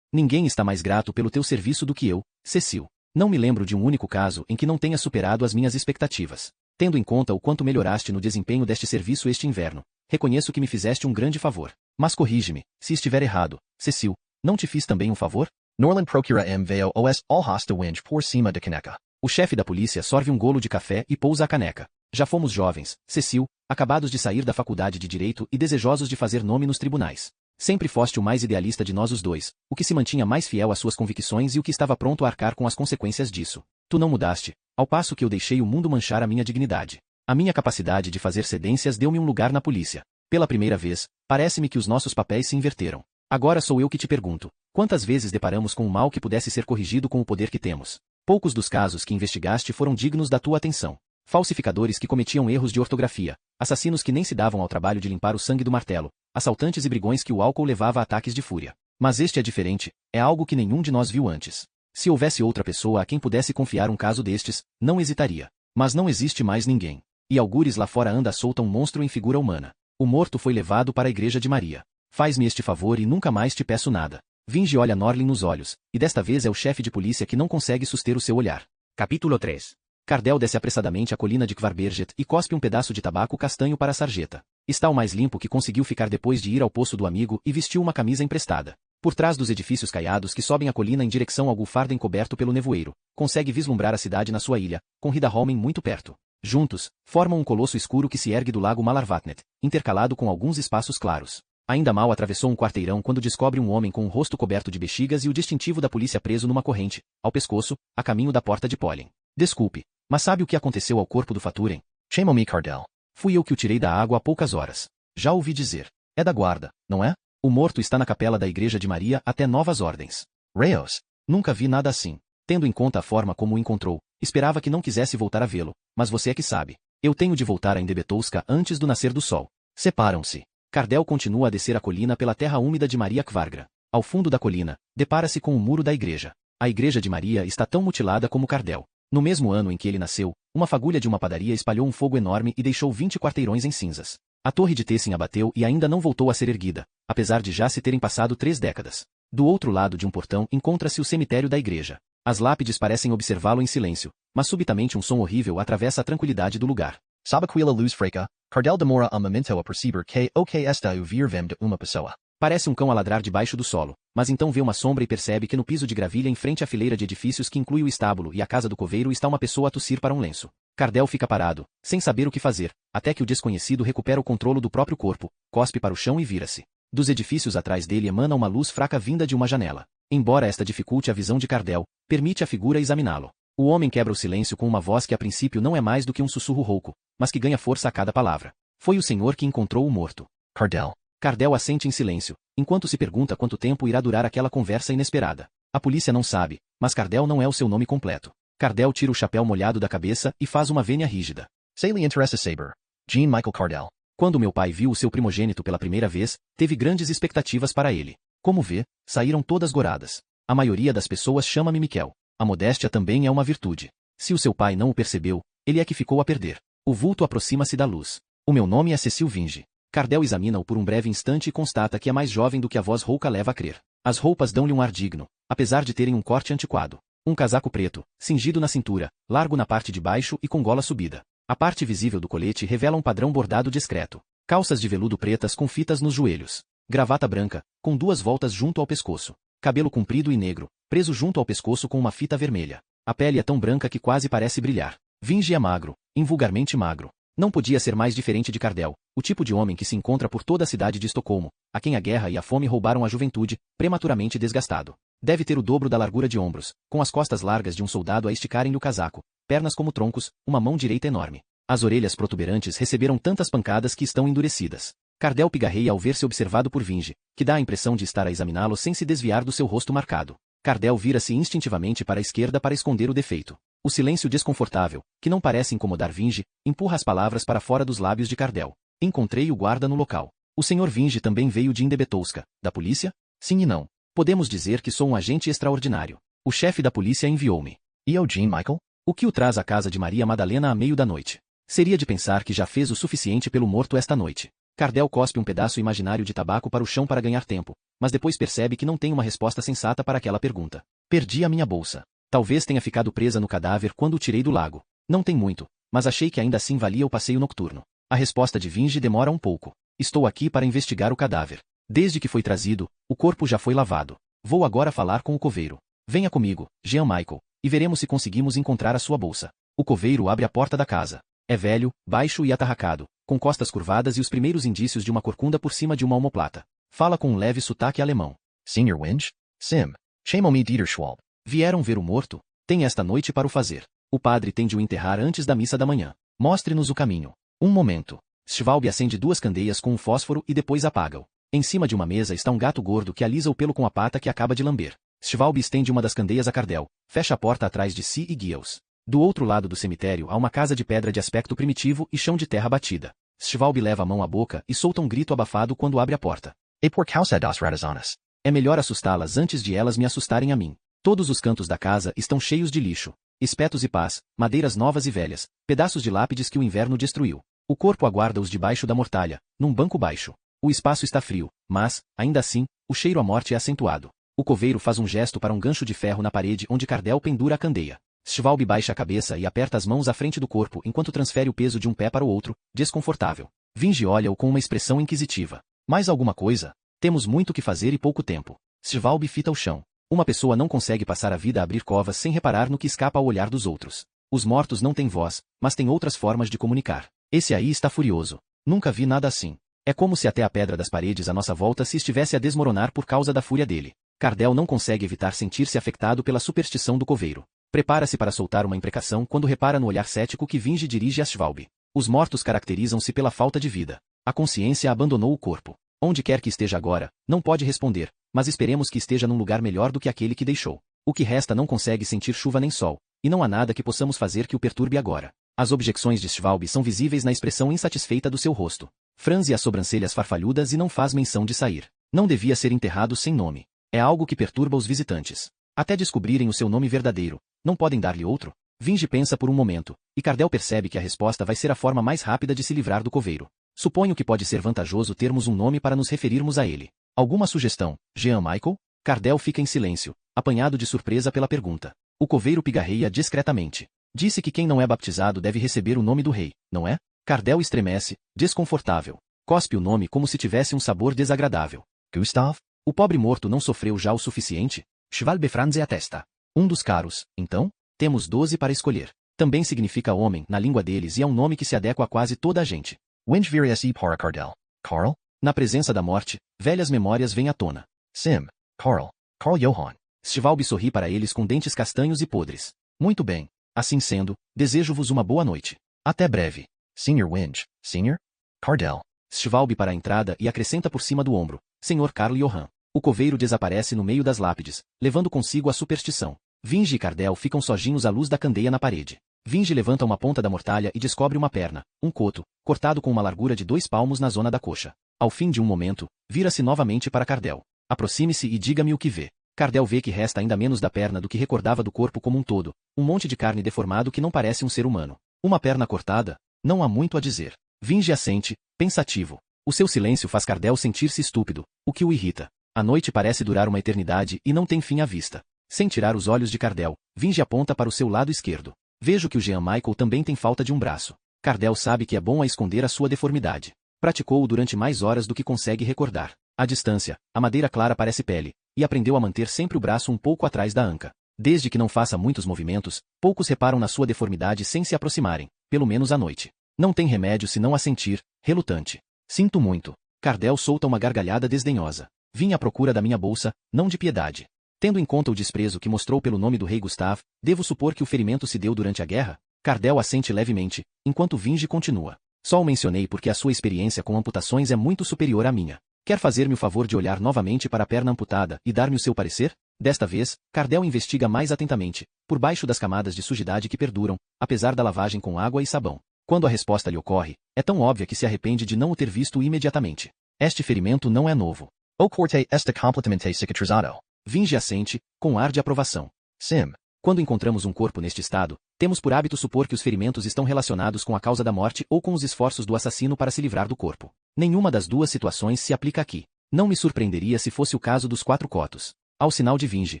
Speaker 1: Ninguém está mais grato pelo teu serviço do que eu, Cecil. Não me lembro de um único caso em que não tenha superado as minhas expectativas. Tendo em conta o quanto melhoraste no desempenho deste serviço este inverno, reconheço que me fizeste um grande favor. Mas corrige-me, se estiver errado, Cecil, não te fiz também um favor?
Speaker 2: Norlin procura veio os alhasta winge por cima de caneca.
Speaker 1: O chefe da polícia sorve um golo de café e pousa a caneca. Já fomos jovens, Cecil, acabados de sair da faculdade de Direito e desejosos de fazer nome nos tribunais. Sempre foste o mais idealista de nós os dois, o que se mantinha mais fiel às suas convicções e o que estava pronto a arcar com as consequências disso. Tu não mudaste, ao passo que eu deixei o mundo manchar a minha dignidade. A minha capacidade de fazer cedências deu-me um lugar na polícia. Pela primeira vez, parece-me que os nossos papéis se inverteram. Agora sou eu que te pergunto, quantas vezes deparamos com um mal que pudesse ser corrigido com o poder que temos? Poucos dos casos que investigaste foram dignos da tua atenção. Falsificadores que cometiam erros de ortografia, assassinos que nem se davam ao trabalho de limpar o sangue do martelo, assaltantes e brigões que o álcool levava a ataques de fúria. Mas este é diferente, é algo que nenhum de nós viu antes. Se houvesse outra pessoa a quem pudesse confiar um caso destes, não hesitaria. Mas não existe mais ninguém. E algures lá fora anda solta um monstro em figura humana. O morto foi levado para a igreja de Maria. Faz-me este favor e nunca mais te peço nada. Vinge olha Norlin nos olhos, e desta vez é o chefe de polícia que não consegue suster o seu olhar.
Speaker 3: Capítulo 3.
Speaker 1: Cardell desce apressadamente a colina de Kvarberget e cospe um pedaço de tabaco castanho para a sarjeta. Está o mais limpo que conseguiu ficar depois de ir ao poço do amigo e vestiu uma camisa emprestada. Por trás dos edifícios caiados que sobem a colina em direção ao Gulfarden coberto pelo nevoeiro, consegue vislumbrar a cidade na sua ilha, com Ridaholmen muito perto. Juntos, formam um colosso escuro que se ergue do lago Malarvatnet, intercalado com alguns espaços claros. Ainda mal atravessou um quarteirão quando descobre um homem com o rosto coberto de bexigas e o distintivo da polícia preso numa corrente, ao pescoço, a caminho da porta de pólen. Desculpe, mas sabe o que aconteceu ao corpo do Faturen?
Speaker 2: Chama-me Cardell.
Speaker 1: Fui eu que o tirei da água há poucas horas. Já ouvi dizer. É da guarda, não é? O morto está na capela da Igreja de Maria até novas ordens.
Speaker 2: Reos.
Speaker 1: Nunca vi nada assim. Tendo em conta a forma como o encontrou, esperava que não quisesse voltar a vê-lo, mas você é que sabe. Eu tenho de voltar a Indebetowska antes do nascer do sol. Separam-se. Cardell continua a descer a colina pela terra úmida de Maria Kvargra. Ao fundo da colina, depara-se com o muro da igreja. A Igreja de Maria está tão mutilada como Cardell. No mesmo ano em que ele nasceu, uma fagulha de uma padaria espalhou um fogo enorme e deixou 20 quarteirões em cinzas. A torre de Tessin abateu e ainda não voltou a ser erguida, apesar de já se terem passado 3 décadas. Do outro lado de um portão encontra-se o cemitério da igreja. As lápides parecem observá-lo em silêncio, mas subitamente um som horrível atravessa a tranquilidade do lugar.
Speaker 2: Sabaquila luz freca, Cardell demora um momento a perceber que o que está a vir vem de uma pessoa.
Speaker 1: Parece um cão a ladrar debaixo do solo, mas então vê uma sombra e percebe que no piso de gravilha em frente à fileira de edifícios que inclui o estábulo e a casa do coveiro está uma pessoa a tossir para um lenço. Cardell fica parado, sem saber o que fazer, até que o desconhecido recupera o controle do próprio corpo, cospe para o chão e vira-se. Dos edifícios atrás dele emana uma luz fraca vinda de uma janela. Embora esta dificulte a visão de Cardell, permite à figura examiná-lo. O homem quebra o silêncio com uma voz que a princípio não é mais do que um sussurro rouco, mas que ganha força a cada palavra. Foi o senhor que encontrou o morto.
Speaker 2: Cardell.
Speaker 1: Cardell assente em silêncio, enquanto se pergunta quanto tempo irá durar aquela conversa inesperada. A polícia não sabe, mas Cardell não é o seu nome completo. Cardell tira o chapéu molhado da cabeça e faz uma vênia rígida.
Speaker 2: Sally interessa saber. Jean Michael Cardell.
Speaker 1: Quando meu pai viu o seu primogênito pela primeira vez, teve grandes expectativas para ele. Como vê, saíram todas goradas. A maioria das pessoas chama-me Miquel. A modéstia também é uma virtude. Se o seu pai não o percebeu, ele é que ficou a perder. O vulto aproxima-se da luz. O meu nome é Cecil Vinge. Cardell examina-o por um breve instante e constata que é mais jovem do que a voz rouca leva a crer. As roupas dão-lhe um ar digno, apesar de terem um corte antiquado. Um casaco preto, cingido na cintura, largo na parte de baixo e com gola subida. A parte visível do colete revela um padrão bordado discreto. Calças de veludo pretas com fitas nos joelhos. Gravata branca, com 2 voltas junto ao pescoço. Cabelo comprido e negro, preso junto ao pescoço com uma fita vermelha. A pele é tão branca que quase parece brilhar. Vinge é magro, invulgarmente magro. Não podia ser mais diferente de Cardell, o tipo de homem que se encontra por toda a cidade de Estocolmo, a quem a guerra e a fome roubaram a juventude, prematuramente desgastado. Deve ter o dobro da largura de ombros, com as costas largas de um soldado a esticarem-lhe o casaco, pernas como troncos, uma mão direita enorme. As orelhas protuberantes receberam tantas pancadas que estão endurecidas. Cardell pigarreia ao ver-se observado por Vinge, que dá a impressão de estar a examiná-lo sem se desviar do seu rosto marcado. Cardell vira-se instintivamente para a esquerda para esconder o defeito. O silêncio desconfortável, que não parece incomodar Vinge, empurra as palavras para fora dos lábios de Cardell. Encontrei o guarda no local. O Sr. Vinge também veio de Indebetowska, da polícia? Sim e não. Podemos dizer que sou um agente extraordinário. O chefe da polícia enviou-me.
Speaker 2: E o Jean Michael?
Speaker 1: O que o traz à casa de Maria Madalena à meio da noite? Seria de pensar que já fez o suficiente pelo morto esta noite. Cardell cospe um pedaço imaginário de tabaco para o chão para ganhar tempo, mas depois percebe que não tem uma resposta sensata para aquela pergunta. Perdi a minha bolsa. Talvez tenha ficado presa no cadáver quando o tirei do lago. Não tem muito, mas achei que ainda assim valia o passeio nocturno. A resposta de Vinge demora um pouco. Estou aqui para investigar o cadáver. Desde que foi trazido, o corpo já foi lavado. Vou agora falar com o coveiro. Venha comigo, Jean Michael, e veremos se conseguimos encontrar a sua bolsa. O coveiro abre a porta da casa. É velho, baixo e atarracado, com costas curvadas e os primeiros indícios de uma corcunda por cima de uma omoplata. Fala com um leve sotaque alemão.
Speaker 2: Sr. Winge? Sim. Chamo-me Dieter Schwalb.
Speaker 1: Vieram ver o morto? Tem esta noite para o fazer. O padre tem de o enterrar antes da missa da manhã. Mostre-nos o caminho. Um momento. Schwalb acende 2 candeias com um fósforo e depois apaga-o. Em cima de uma mesa está um gato gordo que alisa o pelo com a pata que acaba de lamber. Schwalb estende uma das candeias a Cardell, fecha a porta atrás de si e guia-os. Do outro lado do cemitério há uma casa de pedra de aspecto primitivo e chão de terra batida. Schwalb leva a mão à boca e solta um grito abafado quando abre a porta.
Speaker 2: E por causa das ratazanas.
Speaker 1: É melhor assustá-las antes de elas me assustarem a mim. Todos os cantos da casa estão cheios de lixo, espetos e pás, madeiras novas e velhas, pedaços de lápides que o inverno destruiu. O corpo aguarda-os debaixo da mortalha, num banco baixo. O espaço está frio, mas, ainda assim, o cheiro à morte é acentuado. O coveiro faz um gesto para um gancho de ferro na parede onde Cardell pendura a candeia. Schwalb baixa a cabeça e aperta as mãos à frente do corpo enquanto transfere o peso de um pé para o outro, desconfortável. Vinge olha-o com uma expressão inquisitiva. Mais alguma coisa? Temos muito que fazer e pouco tempo. Schwalb fita o chão. Uma pessoa não consegue passar a vida a abrir covas sem reparar no que escapa ao olhar dos outros. Os mortos não têm voz, mas têm outras formas de comunicar. Esse aí está furioso. Nunca vi nada assim. É como se até a pedra das paredes à nossa volta se estivesse a desmoronar por causa da fúria dele. Cardell não consegue evitar sentir-se afetado pela superstição do coveiro. Prepara-se para soltar uma imprecação quando repara no olhar cético que Vinge dirige a Schwalb. Os mortos caracterizam-se pela falta de vida. A consciência abandonou o corpo. Onde quer que esteja agora, não pode responder, mas esperemos que esteja num lugar melhor do que aquele que deixou. O que resta não consegue sentir chuva nem sol, e não há nada que possamos fazer que o perturbe agora. As objecções de Schwalb são visíveis na expressão insatisfeita do seu rosto. Franze as sobrancelhas farfalhudas e não faz menção de sair. Não devia ser enterrado sem nome. É algo que perturba os visitantes. Até descobrirem o seu nome verdadeiro, não podem dar-lhe outro? Vinge pensa por um momento, e Cardell percebe que a resposta vai ser a forma mais rápida de se livrar do coveiro. Suponho que pode ser vantajoso termos um nome para nos referirmos a ele. Alguma sugestão, Jean Michael? Cardell fica em silêncio, apanhado de surpresa pela pergunta. O coveiro pigarreia discretamente. Disse que quem não é baptizado deve receber o nome do rei, não é? Cardell estremece, desconfortável. Cospe o nome como se tivesse um sabor desagradável.
Speaker 2: Gustav?
Speaker 1: O pobre morto não sofreu já o suficiente? Schwalbe franze a testa. Um dos caros, então? Temos 12 para escolher. Também significa homem na língua deles e é um nome que se adequa a quase toda a gente.
Speaker 2: Winge viria-se para Cardell. Carl?
Speaker 1: Na presença da morte, velhas memórias vêm à tona.
Speaker 2: Sim. Carl. Carl Johann.
Speaker 1: Schwalbe sorri para eles com dentes castanhos e podres. Muito bem. Assim sendo, desejo-vos uma boa noite. Até breve.
Speaker 2: Sr. Winge. Sr. Cardell.
Speaker 1: Schwalbe para a entrada e acrescenta por cima do ombro. Sr. Carl Johann. O coveiro desaparece no meio das lápides, levando consigo a superstição. Vinge e Cardell ficam sozinhos à luz da candeia na parede. Vinge levanta uma ponta da mortalha e descobre uma perna, um coto, cortado com uma largura de 2 palmos na zona da coxa. Ao fim de um momento, vira-se novamente para Cardell. Aproxime-se e diga-me o que vê. Cardell vê que resta ainda menos da perna do que recordava do corpo como um todo, um monte de carne deformado que não parece um ser humano. Uma perna cortada? Não há muito a dizer. Vinge assente, pensativo. O seu silêncio faz Cardell sentir-se estúpido, o que o irrita. A noite parece durar uma eternidade e não tem fim à vista. Sem tirar os olhos de Cardell, Vinge aponta para o seu lado esquerdo. Vejo que o Jean Michael também tem falta de um braço. Cardell sabe que é bom a esconder a sua deformidade. Praticou-o durante mais horas do que consegue recordar. À distância, a madeira clara parece pele, e aprendeu a manter sempre o braço um pouco atrás da anca. Desde que não faça muitos movimentos, poucos reparam na sua deformidade sem se aproximarem, pelo menos à noite. Não tem remédio senão a sentir, relutante. Sinto muito. Cardell solta uma gargalhada desdenhosa. Vim à procura da minha bolsa, não de piedade. Tendo em conta o desprezo que mostrou pelo nome do rei Gustav, devo supor que o ferimento se deu durante a guerra? Cardell assente levemente, enquanto Vinge continua. Só o mencionei porque a sua experiência com amputações é muito superior à minha. Quer fazer-me o favor de olhar novamente para a perna amputada e dar-me o seu parecer? Desta vez, Cardell investiga mais atentamente, por baixo das camadas de sujidade que perduram, apesar da lavagem com água e sabão. Quando a resposta lhe ocorre, é tão óbvia que se arrepende de não o ter visto imediatamente. Este ferimento não é novo.
Speaker 2: O corte está completamente cicatrizado.
Speaker 1: Vinge assente, com ar de aprovação.
Speaker 2: Sim.
Speaker 1: Quando encontramos um corpo neste estado, temos por hábito supor que os ferimentos estão relacionados com a causa da morte ou com os esforços do assassino para se livrar do corpo. Nenhuma das duas situações se aplica aqui. Não me surpreenderia se fosse o caso dos 4 cotos. Ao sinal de Vinge,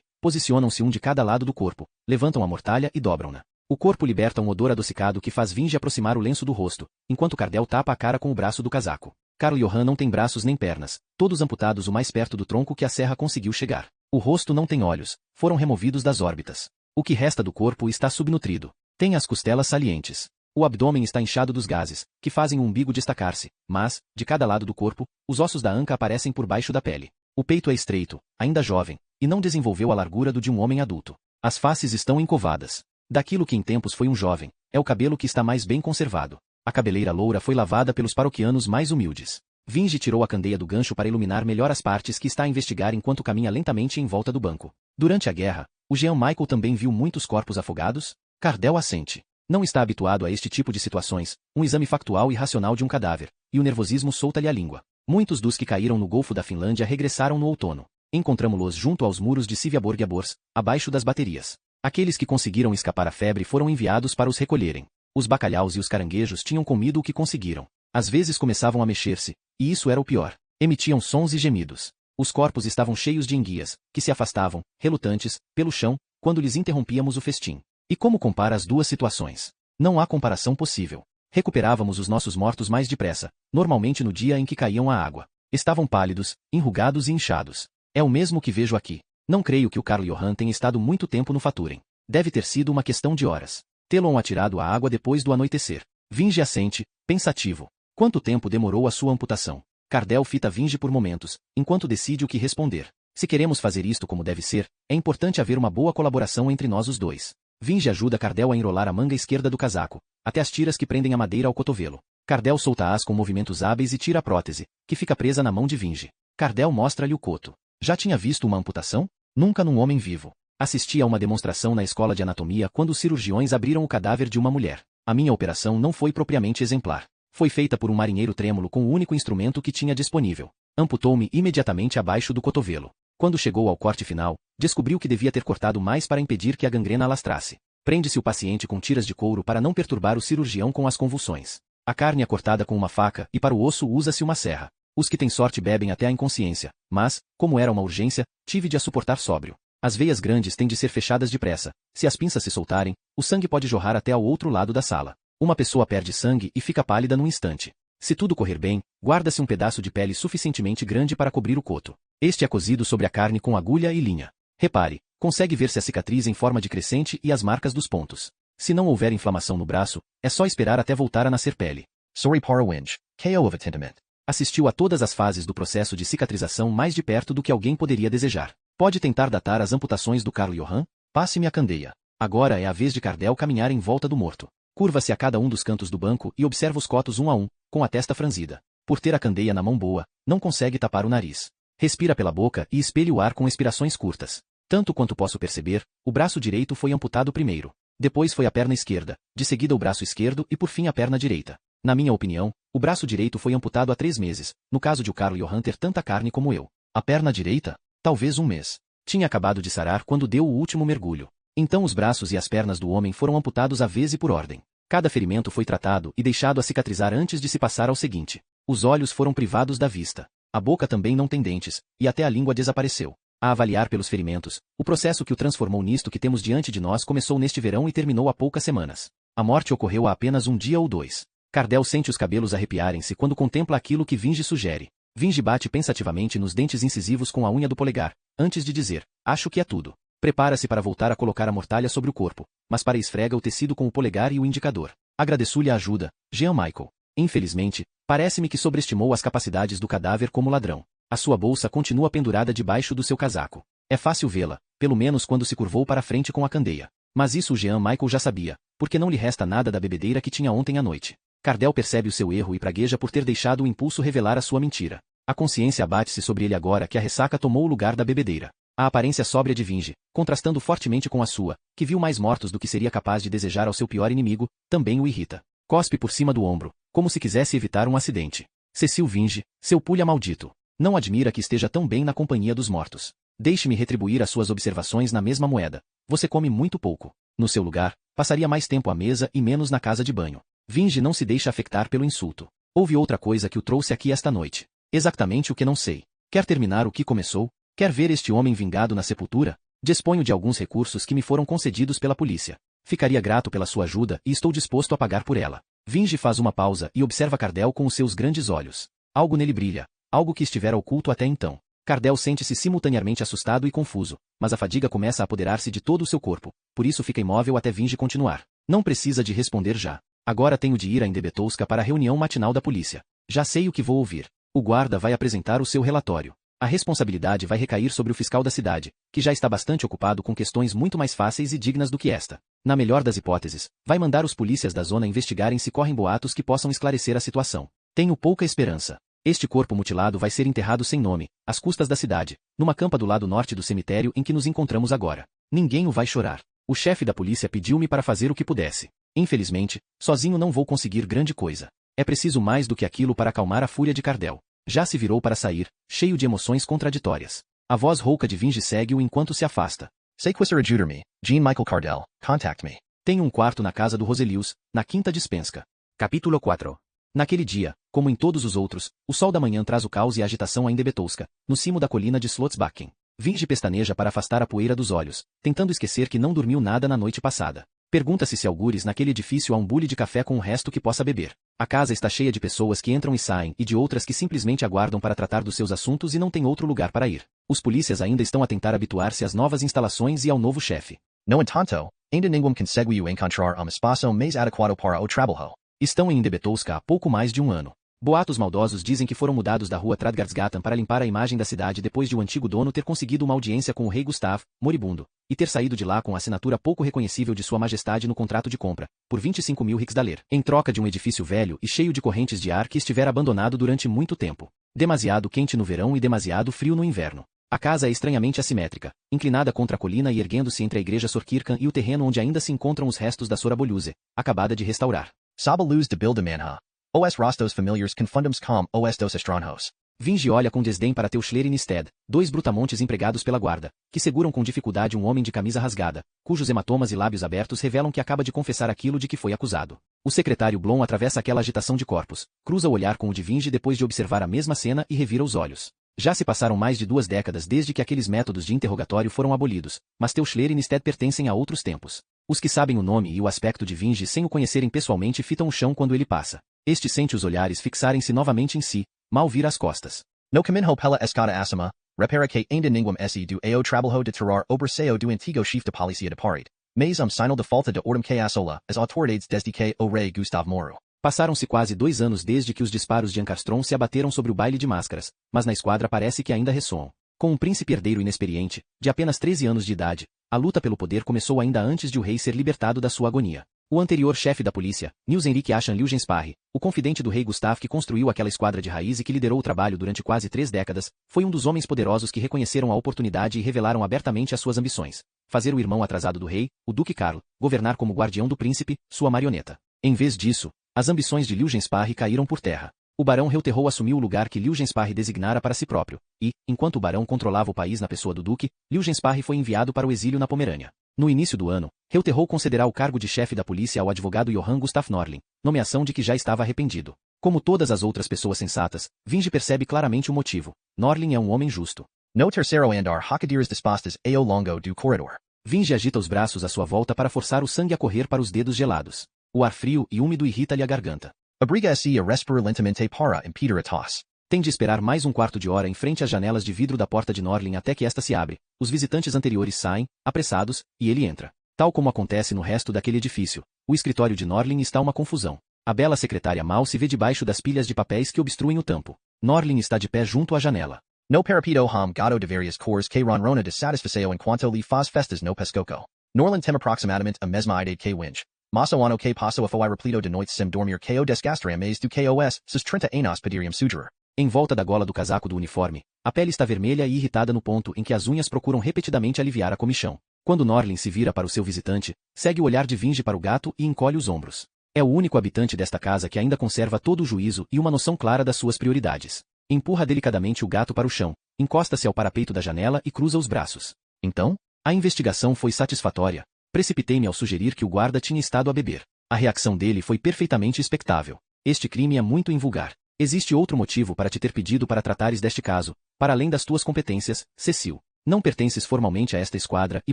Speaker 1: posicionam-se um de cada lado do corpo, levantam a mortalha e dobram-na. O corpo liberta um odor adocicado que faz Vinge aproximar o lenço do rosto, enquanto Cardell tapa a cara com o braço do casaco. Carl Johan não tem braços nem pernas, todos amputados o mais perto do tronco que a serra conseguiu chegar. O rosto não tem olhos, foram removidos das órbitas. O que resta do corpo está subnutrido. Tem as costelas salientes. O abdômen está inchado dos gases, que fazem o umbigo destacar-se, mas, de cada lado do corpo, os ossos da anca aparecem por baixo da pele. O peito é estreito, ainda jovem, e não desenvolveu a largura do de um homem adulto. As faces estão encovadas. Daquilo que em tempos foi um jovem, é o cabelo que está mais bem conservado. A cabeleira loura foi lavada pelos paroquianos mais humildes. Vinge tirou a candeia do gancho para iluminar melhor as partes que está a investigar enquanto caminha lentamente em volta do banco. Durante a guerra, o Jean Michael também viu muitos corpos afogados? Cardell assente. Não está habituado a este tipo de situações, um exame factual e racional de um cadáver, e o nervosismo solta-lhe a língua. Muitos dos que caíram no Golfo da Finlândia regressaram no outono. Encontramo-los junto aos muros de Siviaborg-Bors, abaixo das baterias. Aqueles que conseguiram escapar à febre foram enviados para os recolherem. Os bacalhaus e os caranguejos tinham comido o que conseguiram. Às vezes começavam a mexer-se, e isso era o pior. Emitiam sons e gemidos. Os corpos estavam cheios de enguias, que se afastavam, relutantes, pelo chão, quando lhes interrompíamos o festim. E como compara as duas situações? Não há comparação possível. Recuperávamos os nossos mortos mais depressa, normalmente no dia em que caíam à água. Estavam pálidos, enrugados e inchados. É o mesmo que vejo aqui. Não creio que o Carl Johan tenha estado muito tempo no Faturen. Deve ter sido uma questão de horas. Tê-lo atirado à água depois do anoitecer. Vinge assente, pensativo. Quanto tempo demorou a sua amputação? Cardell fita Vinge por momentos, enquanto decide o que responder. Se queremos fazer isto como deve ser, é importante haver uma boa colaboração entre nós os dois. Vinge ajuda Cardell a enrolar a manga esquerda do casaco, até as tiras que prendem a madeira ao cotovelo. Cardell solta-as com movimentos hábeis e tira a prótese, que fica presa na mão de Vinge. Cardell mostra-lhe o coto. Já tinha visto uma amputação? Nunca num homem vivo. Assisti a uma demonstração na escola de anatomia quando os cirurgiões abriram o cadáver de uma mulher. A minha operação não foi propriamente exemplar. Foi feita por um marinheiro trêmulo com o único instrumento que tinha disponível. Amputou-me imediatamente abaixo do cotovelo. Quando chegou ao corte final, descobriu que devia ter cortado mais para impedir que a gangrena alastrasse. Prende-se o paciente com tiras de couro para não perturbar o cirurgião com as convulsões. A carne é cortada com uma faca e para o osso usa-se uma serra. Os que têm sorte bebem até a inconsciência, mas, como era uma urgência, tive de a suportar sóbrio. As veias grandes têm de ser fechadas depressa. Se as pinças se soltarem, o sangue pode jorrar até ao outro lado da sala. Uma pessoa perde sangue e fica pálida num instante. Se tudo correr bem, guarda-se um pedaço de pele suficientemente grande para cobrir o coto. Este é cozido sobre a carne com agulha e linha. Repare, consegue ver-se a cicatriz em forma de crescente e as marcas dos pontos. Se não houver inflamação no braço, é só esperar até voltar a nascer pele.
Speaker 2: Sorry para Winge, KO of atendimento.
Speaker 1: Assistiu a todas as fases do processo de cicatrização mais de perto do que alguém poderia desejar. Pode tentar datar as amputações do Carl Johan? Passe-me a candeia. Agora é a vez de Cardell caminhar em volta do morto. Curva-se a cada um dos cantos do banco e observa os cotos um a um, com a testa franzida. Por ter a candeia na mão boa, não consegue tapar o nariz. Respira pela boca e espelha o ar com expirações curtas. Tanto quanto posso perceber, o braço direito foi amputado primeiro. Depois foi a perna esquerda, de seguida o braço esquerdo e por fim a perna direita. Na minha opinião, o braço direito foi amputado há 3 meses, no caso de o Carl Johan ter tanta carne como eu. A perna direita? Talvez 1 mês. Tinha acabado de sarar quando deu o último mergulho. Então os braços e as pernas do homem foram amputados à vez e por ordem. Cada ferimento foi tratado e deixado a cicatrizar antes de se passar ao seguinte. Os olhos foram privados da vista. A boca também não tem dentes, e até a língua desapareceu. A avaliar pelos ferimentos, o processo que o transformou nisto que temos diante de nós começou neste verão e terminou há poucas semanas. A morte ocorreu há apenas 1 dia ou 2. Cardell sente os cabelos arrepiarem-se quando contempla aquilo que Vinge sugere. Vinge bate pensativamente nos dentes incisivos com a unha do polegar, antes de dizer, acho que é tudo. Prepara-se para voltar a colocar a mortalha sobre o corpo, mas para esfrega o tecido com o polegar e o indicador. Agradeço-lhe a ajuda, Jean Michael. Infelizmente, parece-me que sobreestimou as capacidades do cadáver como ladrão. A sua bolsa continua pendurada debaixo do seu casaco. É fácil vê-la, pelo menos quando se curvou para a frente com a candeia. Mas isso o Jean Michael já sabia, porque não lhe resta nada da bebedeira que tinha ontem à noite. Cardell percebe o seu erro e pragueja por ter deixado o impulso revelar a sua mentira. A consciência abate-se sobre ele agora que a ressaca tomou o lugar da bebedeira. A aparência sóbria de Vinge, contrastando fortemente com a sua, que viu mais mortos do que seria capaz de desejar ao seu pior inimigo, também o irrita. Cospe por cima do ombro, como se quisesse evitar um acidente. Cecil Vinge, seu pulha maldito. Não admira que esteja tão bem na companhia dos mortos. Deixe-me retribuir as suas observações na mesma moeda. Você come muito pouco. No seu lugar, passaria mais tempo à mesa e menos na casa de banho. Vinge não se deixa afetar pelo insulto. Houve outra coisa que o trouxe aqui esta noite. Exatamente o que não sei. Quer terminar o que começou? Quer ver este homem vingado na sepultura? Disponho de alguns recursos que me foram concedidos pela polícia. Ficaria grato pela sua ajuda e estou disposto a pagar por ela. Vinge faz uma pausa e observa Cardell com os seus grandes olhos. Algo nele brilha. Algo que estivera oculto até então. Cardell sente-se simultaneamente assustado e confuso, mas a fadiga começa a apoderar-se de todo o seu corpo, por isso fica imóvel até Vinge continuar. Não precisa de responder já. Agora tenho de ir a Indebetowska para a reunião matinal da polícia. Já sei o que vou ouvir. O guarda vai apresentar o seu relatório. A responsabilidade vai recair sobre o fiscal da cidade, que já está bastante ocupado com questões muito mais fáceis e dignas do que esta. Na melhor das hipóteses, vai mandar os polícias da zona investigarem se correm boatos que possam esclarecer a situação. Tenho pouca esperança. Este corpo mutilado vai ser enterrado sem nome, às custas da cidade, numa campa do lado norte do cemitério em que nos encontramos agora. Ninguém o vai chorar. O chefe da polícia pediu-me para fazer o que pudesse. Infelizmente, sozinho não vou conseguir grande coisa. É preciso mais do que aquilo para acalmar a fúria de Cardell. Já se virou para sair, cheio de emoções contraditórias. A voz rouca de Vinge segue-o enquanto se afasta.
Speaker 2: Sei quisser ajudar-me, Jean Michael Cardell, contact me.
Speaker 1: Tenho um quarto na casa do Roselius, na Quinta Dispenska.
Speaker 3: Capítulo 4.
Speaker 1: Naquele dia, como em todos os outros, o sol da manhã traz o caos e a agitação a Indebetowska, no cimo da colina de Slotsbakken. Vinge pestaneja para afastar a poeira dos olhos, tentando esquecer que não dormiu nada na noite passada. Pergunta-se se algures naquele edifício há um bule de café com o resto que possa beber. A casa está cheia de pessoas que entram e saem e de outras que simplesmente aguardam para tratar dos seus assuntos e não tem outro lugar para ir. Os polícias ainda estão a tentar habituar-se às novas instalações e ao novo chefe.
Speaker 2: No entanto, ainda ninguém conseguiu encontrar espaço mais adequado para o trabalho.
Speaker 1: Estão em Indebetowska há pouco mais de um ano. Boatos maldosos dizem que foram mudados da rua Tradgardsgatan para limpar a imagem da cidade depois de o antigo dono ter conseguido uma audiência com o rei Gustav, moribundo, e ter saído de lá com a assinatura pouco reconhecível de sua majestade no contrato de compra, por 25.000 riksdaler, em troca de um edifício velho e cheio de correntes de ar que estivera abandonado durante muito tempo. Demasiado quente no verão e demasiado frio no inverno. A casa é estranhamente assimétrica, inclinada contra a colina e erguendo-se entre a igreja Sorkirkan e o terreno onde ainda se encontram os restos da Soraboluse, acabada de restaurar.
Speaker 2: Saba luz de Bilda Manha. Os Rostos familiares confundamos com os dos estranhos.
Speaker 1: Vinge olha com desdém para Teuchler e Nisted, dois brutamontes empregados pela guarda, que seguram com dificuldade um homem de camisa rasgada, cujos hematomas e lábios abertos revelam que acaba de confessar aquilo de que foi acusado. O secretário Blom atravessa aquela agitação de corpos, cruza o olhar com o de Vinge depois de observar a mesma cena e revira os olhos. Já se passaram mais de 2 décadas desde que aqueles métodos de interrogatório foram abolidos, mas Teuchler e Nisted pertencem a outros tempos. Os que sabem o nome e o aspecto de Vinge sem o conhecerem pessoalmente fitam o chão quando ele passa. Este sente os olhares fixarem-se novamente em si, mal vira as costas.
Speaker 2: No caminho pela escada acima, repara que ainda ninguém do ao trabalho de tirar oberseio do antigo chefe de polícia de Paris. Mas sinal de falta de ordem que assola as autoridades desde que o rei Gustavo morreu.
Speaker 1: Passaram-se quase 2 anos desde que os disparos de Ancastron se abateram sobre o baile de máscaras, mas na esquadra parece que ainda ressoam. Com um príncipe herdeiro inexperiente, de apenas 13 anos de idade, a luta pelo poder começou ainda antes de o rei ser libertado da sua agonia. O anterior chefe da polícia, Nils Henrik Achan Liugensparre, o confidente do rei Gustav que construiu aquela esquadra de raiz e que liderou o trabalho durante quase 3 décadas, foi um dos homens poderosos que reconheceram a oportunidade e revelaram abertamente as suas ambições. Fazer o irmão atrasado do rei, o Duque Carlo, governar como guardião do príncipe, sua marioneta. Em vez disso, as ambições de Liugensparre caíram por terra. O barão Reuterro assumiu o lugar que Liugensparre designara para si próprio, e, enquanto o barão controlava o país na pessoa do duque, Liugensparre foi enviado para o exílio na Pomerânia. No início do ano, Reuterro concederá o cargo de chefe da polícia ao advogado Johann Gustav Norlin, nomeação de que já estava arrependido. Como todas as outras pessoas sensatas, Vinge percebe claramente o motivo. Norlin é um homem justo.
Speaker 2: No terceiro andar hacadeiras dispostas ao longo do corredor.
Speaker 1: Vinge agita os braços à sua volta para forçar o sangue a correr para os dedos gelados. O ar frio e úmido irrita-lhe a garganta.
Speaker 2: Abriga se a respirar lentamente para impedir a tosse.
Speaker 1: Tem de esperar mais um quarto de hora em frente às janelas de vidro da porta de Norlin até que esta se abre. Os visitantes anteriores saem, apressados, e ele entra. Tal como acontece no resto daquele edifício, o escritório de Norlin está uma confusão. A bela secretária mal se vê debaixo das pilhas de papéis que obstruem o tampo. Norlin está de pé junto à janela.
Speaker 2: No parapido hom gado de varias cores que ronrona de satisfaceo enquanto lhe faz festas no pescoco. Norlin tem aproximadamente a mesma idade que winch. Maso ano que passo a foi repleto de noites sem dormir que o desgastaria mais do que os, sus 30 anos poderiam sugerir.
Speaker 1: Em volta da gola do casaco do uniforme, a pele está vermelha e irritada no ponto em que as unhas procuram repetidamente aliviar a comichão. Quando Norlin se vira para o seu visitante, segue o olhar de Vinge para o gato e encolhe os ombros. É o único habitante desta casa que ainda conserva todo o juízo e uma noção clara das suas prioridades. Empurra delicadamente o gato para o chão, encosta-se ao parapeito da janela e cruza os braços.
Speaker 2: Então?
Speaker 1: A investigação foi satisfatória. Precipitei-me ao sugerir que o guarda tinha estado a beber. A reação dele foi perfeitamente expectável. Este crime é muito invulgar. Existe outro motivo para te ter pedido para tratares deste caso, para além das tuas competências, Cecil. Não pertences formalmente a esta esquadra e